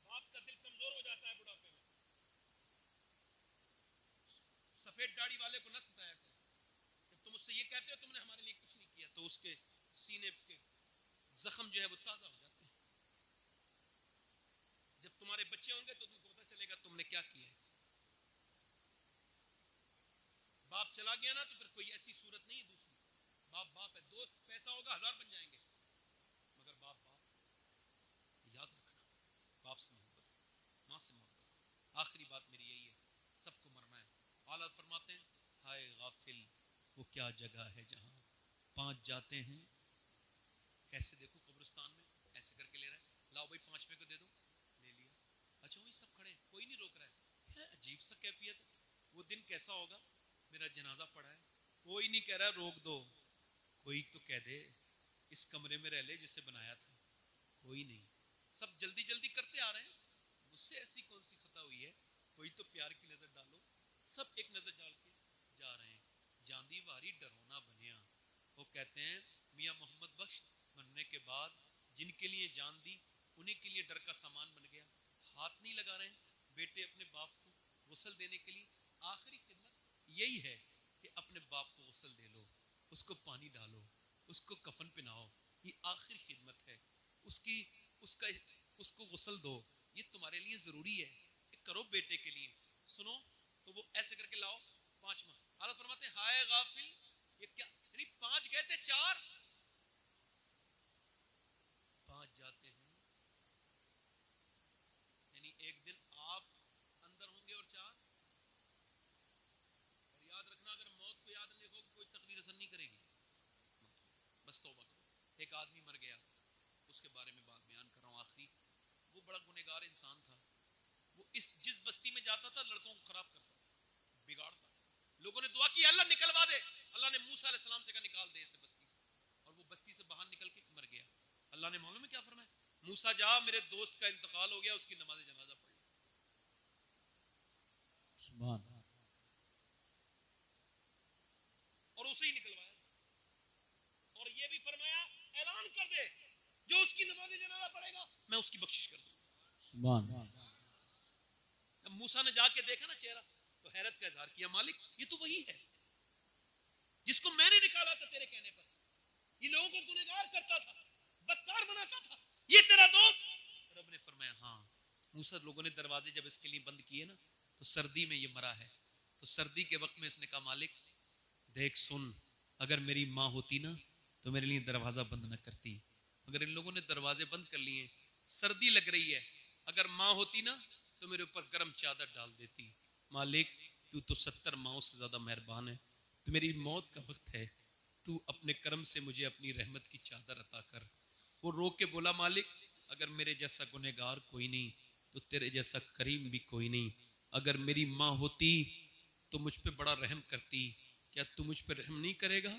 बाप का दिल कमजोर हो जाता है बुढ़ापे में। सफेद दाढ़ी वाले को न सताया करो। जब तुम उससे ये कहते हो तुमने हमारे लिए कुछ नहीं किया, तो उसके सीने के जख्म जो है वो ताजा हो जाते हैं। जब तुम्हारे बच्चे होंगे तो तुमको पता चलेगा तुमने क्या किया है। बाप चला गया ना तो फिर कोई ऐसी सूरत नहीं है दूसरी। बाप बाप है, दोस्त पैसा होगा 1000 बन जाएंगे, मगर बाप बाप। याद रखना, बाप से मोहब्बत, माँ से मोहब्बत। आखिरी बात मेरी यही है, सबको मरना है। आला फरमाते हैं, हाय गाफिल वो क्या जगह है जहां 5 जाते हैं। कैसे देखो कब्रिस्तान में ऐसे करके ले रहा है, लाओ भाई 5 को दे दो, ले लिया। अच्छा वही सब खड़े, कोई नहीं रोक रहा है। अजीब सा कैफियत। वो दिन कैसा होगा, मेरा जनाजा पड़ा है, कोई नहीं कह रहा रोक दो। कोई तो कह दे इस कमरे में रह ले जिसे बनाया था, कोई नहीं। सब जल्दी जल्दी करते आ रहे हैं, मुझसे ऐसी कौन सी खता हुई है, कोई तो प्यार की नजर डालो। सब एक नजर डाल के जा रहे हैं। जांदी वारी डरोना बनिया। वो कहते हैं मियाँ मोहम्मद बख्श बनने के बाद जिनके लिए जान दी उन्हीं के लिए डर का सामान बन गया। हाथ नहीं लगा रहे बेटे अपने बाप को गुस्ल देने के लिए। आखिरी खिदमत यही है कि अपने बाप को गुस्ल दे लो, उसको पानी डालो, उसको कफन पहनाओ, ये आखिरी खिदमत है। उसको गुस्ल दो, ये तुम्हारे लिए जरूरी है, ये करो बेटे के लिए। सुनो तो वो ऐसे करके लाओ 5वां। हालत फरमाते हैं हाय गाफिल, ये क्या, यानी 5 गए थे 4 5 जाते हैं, यानी एक दिन आप अंदर होंगे और 4। और याद रखना अगर मौत को याद रखोगे कोई तकदीर असर नहीं करेगी, बस तौबा करो। एक आदमी मर गया, उसके बारे में बात बयान कर रहा हूँ आखिरी। वो बड़ा गुनहगार इंसान था। वो जिस बस्ती में जाता था लड़कों को खराब करता था, बिगाड़ता था। लोगों ने दुआ की अल्लाह निकलवा दे, अल्लाह ने मूसा अलैहिस्सलाम से कहा निकाल दे इसे बस्ती से, और वो बस्ती से बाहर निकल के मर गया। अल्लाह ने मालूम है क्या फरमाया, मूसा जा मेरे दोस्त का इंतकाल हो गया, उसकी नमाज जनाजा पढ़ ले। सुभान। और उसे ही निकलवाया। और ये भी फरमाया ऐलान कर दे जो उसकी नमाज जनाजा पढ़ेगा मैं उसकी बख्शिश कर दूंगा। सुभान। मूसा ने जाके देखा ना चेहरा तो हैरत का इजहार किया, मालिक ये तो वही है जिसको मैंने निकाला था तेरे कहने पर। ये लोगों को गुनहगार करता था, बदकार बनाता था, ये तेरा दोस्त। रब ने फरमाया हाँ। मूसा लोगों ने दरवाजे जब इसके लिए बंद किए ना तो सर्दी में ये मरा है। तो सर्दी के वक्त में इसने कहा मालिक देख सुन, अगर मेरी माँ होती ना तो मेरे लिए दरवाजा बंद न करती, मगर इन लोगों ने दरवाजे बंद कर लिए, सर्दी लग रही है, अगर माँ होती ना तो मेरे ऊपर गर्म चादर डाल देती। मालिक तू तो 70 माओं से ज्यादा मेहरबान है, तो मेरी मौत का वक्त है, तू अपने कर्म से मुझे अपनी रहमत की चादर अता कर। वो रो के बोला मालिक अगर मेरे जैसा गुनहगार कोई नहीं, तो तेरे जैसा करीम भी कोई नहीं। अगर मेरी माँ होती तो मुझ पे बड़ा रहम करती, क्या तू मुझ पे रहम नहीं करेगा?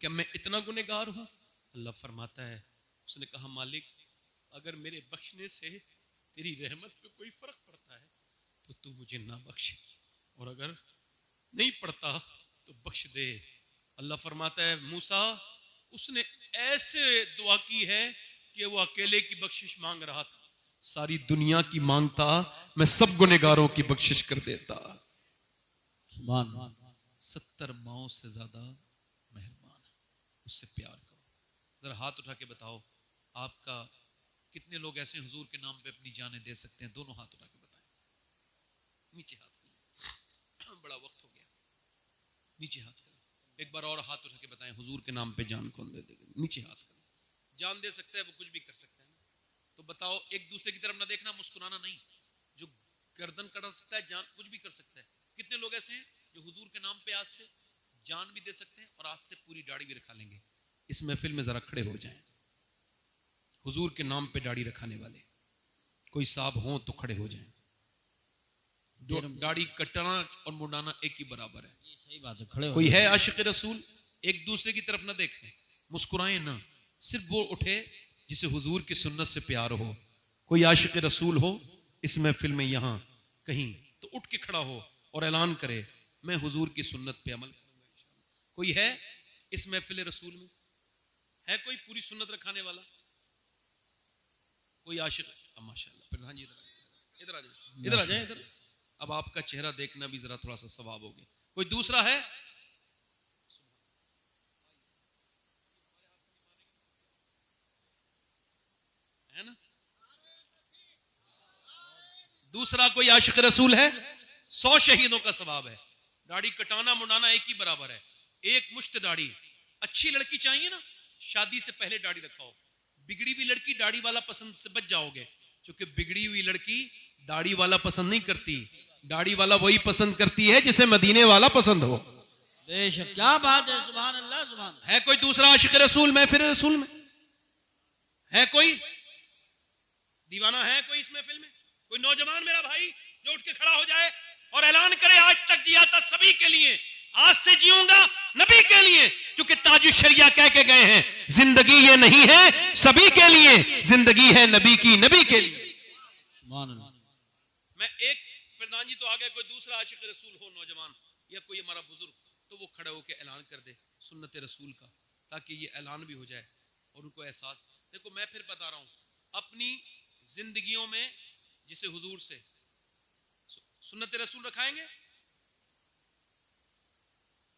क्या मैं इतना गुनहगार हूँ? अल्लाह फरमाता है, उसने कहा मालिक अगर मेरे बख्शने से तेरी रहमत पे कोई फर्क पड़ता है तो तू मुझे ना बख्श, और अगर नहीं पड़ता तो बख्श दे। अल्लाह फरमाता है मूसा उसने ऐसे दुआ की है कि वो अकेले की बख्शिश मांग रहा था, सारी दुनिया की मांगता, मैं सब गुनहगारों की बख्शिश कर देता। सुभान 70 माओं से ज्यादा मेहरबान है, उससे प्यार करो। जरा हाथ उठा के बताओ आपका कितने लोग ऐसे हुजूर के नाम पे अपनी जानें दे सकते हैं? दोनों हाथ उठा के बताएं, नीचे हाथ करें, बड़ा वक्त हो गया, नीचे हाथ करें। एक बार और हाथ उठा के बताएं हुजूर के नाम पे जान कौन दे देगा? नीचे हाथ करें। जान दे सकता है वो कुछ भी कर सकता है ना, तो बताओ एक दूसरे की तरफ ना देखना, मुस्कुराना नहीं। जो गर्दन कटा सकता है जान कुछ भी कर सकता है। कितने लोग ऐसे हैं जो हुजूर के नाम पे आज से जान भी दे सकते हैं और आज से पूरी दाढ़ी भी रखा लेंगे? इस महफिल में जरा खड़े हो जाएं, हुजूर के नाम पे दाढ़ी रखाने वाले कोई साहब हो तो खड़े हो जाएं। जो दाढ़ी कटना और मुंडाना एक ही बराबर है। सही बात है, खड़े हो कोई है आशिक रसूल? एक दूसरे की तरफ ना देखें, मुस्कुराएं ना, सिर्फ वो उठे जिसे हुजूर की सुन्नत से प्यार हो। कोई आशिक रसूल हो इस महफिल में यहां कहीं तो उठ के खड़ा हो और ऐलान करे मैं हुजूर की सुन्नत पे अमल करूंगा इंशाअल्लाह। कोई है इस महफिल रसूल में? है कोई पूरी सुन्नत रखाने वाला? कोई आशिक? माशाअल्लाह, प्रधान जी इधर आ जाए, इधर आ जाए, इधर। अब आपका चेहरा देखना भी जरा थोड़ा सा सवाब हो गया। कोई दूसरा है? है ना? दूसरा कोई आशिक रसूल है? 100 शहीदों का सवाब है। दाढ़ी कटाना मुंडाना एक ही बराबर है, एक मुश्त दाढ़ी। अच्छी लड़की चाहिए ना, शादी से पहले दाढ़ी रखाओ। बिगड़ी हुई लड़की दाढ़ी वाला पसंद से बच जाओगे, क्योंकि बिगड़ी हुई लड़की दाढ़ी वाला पसंद नहीं करती, दाढ़ी वाला वही पसंद करती है जिसे मदीने वाला पसंद हो। बेशक, क्या बात है, सुभान अल्लाह सुभान। है कोई दूसरा आशिक रसूल महफिल रसूल में? है कोई दीवाना? है कोई इस महफिल में? कोई नौजवान मेरा भाई जो उठ के खड़ा हो जाए और ऐलान करे आज तक जिया था सभी के लिए, आज से जीऊंगा नबी के लिए, क्योंकि ताजु शरिया कह के गए हैं जिंदगी ये नहीं है सभी के लिए, जिंदगी है नबी की, नबी के लिए। सुभान अल्लाह। मैं एक प्रधान जी तो आ गए, कोई दूसरा आशिक रसूल हो नौजवान या कोई हमारा बुजुर्ग, तो वो खड़े होकर ऐलान कर दे सुन्नत रसूल का, ताकि ये ऐलान भी हो जाए और उनको एहसास। देखो मैं फिर बता रहा हूं, अपनी जिंदगियों में जिसे हुजूर से सुन्नत रसूल रखाएंगे,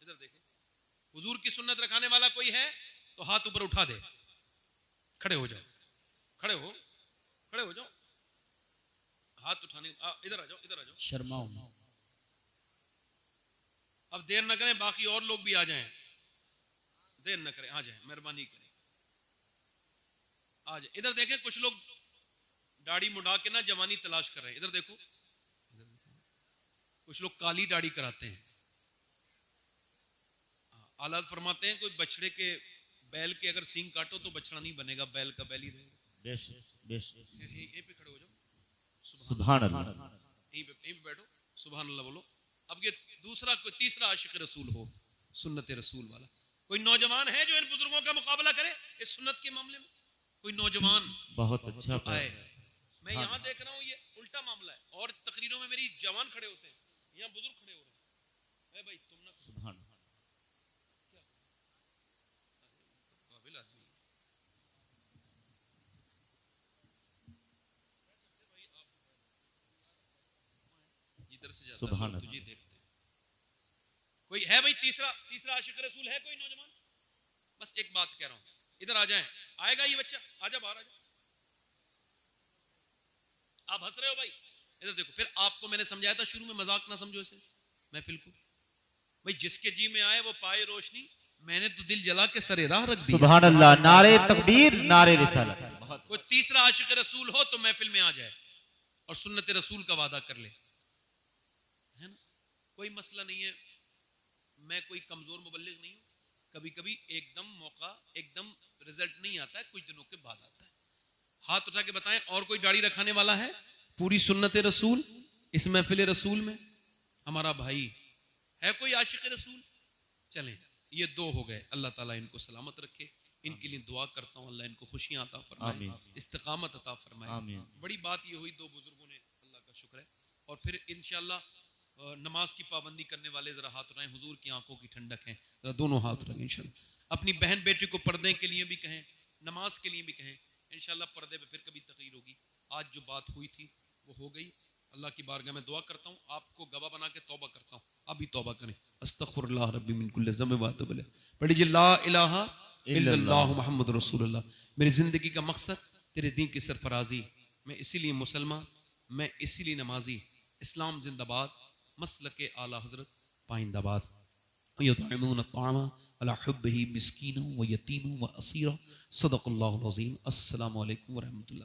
इधर देखें, हुजूर की सुन्नत रखाने वाला कोई है तो हाथ ऊपर उठा दे, खड़े हो जाओ, खड़े हो, खड़े हो जाओ, हाथ उठाने, इधर आ जाओ, इधर आ जाओ, शर्माओ। अब देर न करें, बाकी और लोग भी आ जाएं, देर न करें, आ जाएं, मेहरबानी करें, आ जाए। इधर देखें, कुछ लोग दाढ़ी मुंडा के ना जवानी तलाश कर रहे हैं, इधर देखो, कुछ लोग काली दाढ़ी कराते हैं। आला फरमाते हैं कोई बछड़े के बैल के अगर सींग काटो तो बछड़ा नहीं बनेगा, बैल का बैल ही रहेगा। यहीं पे खड़े हो जाओ, सुभान अल्लाह। यहीं पे बैठो, सुभान अल्लाह बोलो। अब ये दूसरा कोई तीसरा आशिक रसूल हो सुन्नत रसूल वाला, कोई नौजवान है जो इन बुजुर्गों का मुकाबला करे इस सुन्नत के मामले में? कोई नौजवान बहुत अच्छा आए? मैं यहाँ देख रहा हूँ ये उल्टा मामला है, और तकरीरों में मेरी जवान खड़े होते हैं, यहाँ बुजुर्ग खड़े हो रहे हैं। भाई तुम ना सुभान काबिल आदमी इधर से सुभान ज्यादा तुझे देखते हैं। कोई है भाई तीसरा आशिक रसूल है कोई नौजवान? बस एक बात कह रहा हूं, इधर आ जाएं, आएगा ये बच्चा, आजा बाहर आजा। आप हंस रहे हो भाई, इधर देखो। फिर आपको मैंने समझाया था शुरू में, मजाक ना समझो इसे महफिल को। भाई जिसके जी में आए वो पाए रोशनी, मैंने तो दिल जला के सरे राह रख दिया। सुभान अल्लाह, नारे तकबीर, नारे रिसालत। कोई तीसरा आशिक रसूल हो तो महफिल में आ जाए और सुन्नत रसूल का वादा कर ले, है ना? कोई मसला नहीं है, मैं कोई कमजोर मुबल्लिग नहीं हूं। कभी कभी एकदम मौका, एकदम रिजल्ट नहीं आता है, कुछ दिनों के बाद आता है। हाथ उठा के बताएं और कोई दाढ़ी रखाने वाला है? पूरी सुन्नत रसूल इस महफिल रसूल में। हमारा भाई है कोई आशिक रसूल? चलें, ये दो हो गए। अल्लाह ताला इनको सलामत रखे, इनके लिए दुआ करता हूँ अल्लाह इनको खुशियां अता फरमाए, इस्तिकामत अता फरमाए। बड़ी बात ये हुई, दो बुजुर्गों ने, अल्लाह का शुक्र है। और फिर इंशाल्लाह नमाज की पाबंदी करने वाले जरा हाथ उठाएं, हुजूर की आंखों की ठंडक है, जरा दोनों हाथ उठाएं इंशाल्लाह। अपनी बहन बेटी को पर्दे के लिए भी कहें, नमाज के लिए भी कहें, इंशाल्लाह पर्दे पे फिर कभी तगीर होगी। आज जो बात हुई थी वो हो गई। अल्लाह की बारगाह में दुआ करता हूँ, आपको गवाह बना के तौबा करता हूँ, आप भी तौबा करें। अस्तगफिरुल्लाह रब्बी मिन कुल्लि ज़ंब व अतूबु इलैह। पढ़िए ला इलाहा इल्लल्लाह मुहम्मद रसूलुल्लाह। मेरी जिंदगी का मकसद तेरे दीन की सरफराजी, मैं इसीलिए मुसलमान, मैं इसीलिए नमाजी। इस्लाम जिंदाबाद, मसलके आला हजरत पाइंदाबाद। युतइमून अत्तामा अला हुब्बिही मिस्कीना व यतीमा व असीरा। सदक़ल्लाहुल अज़ीम। अस्सलामु अलैकुम व रहमतुल्लाह।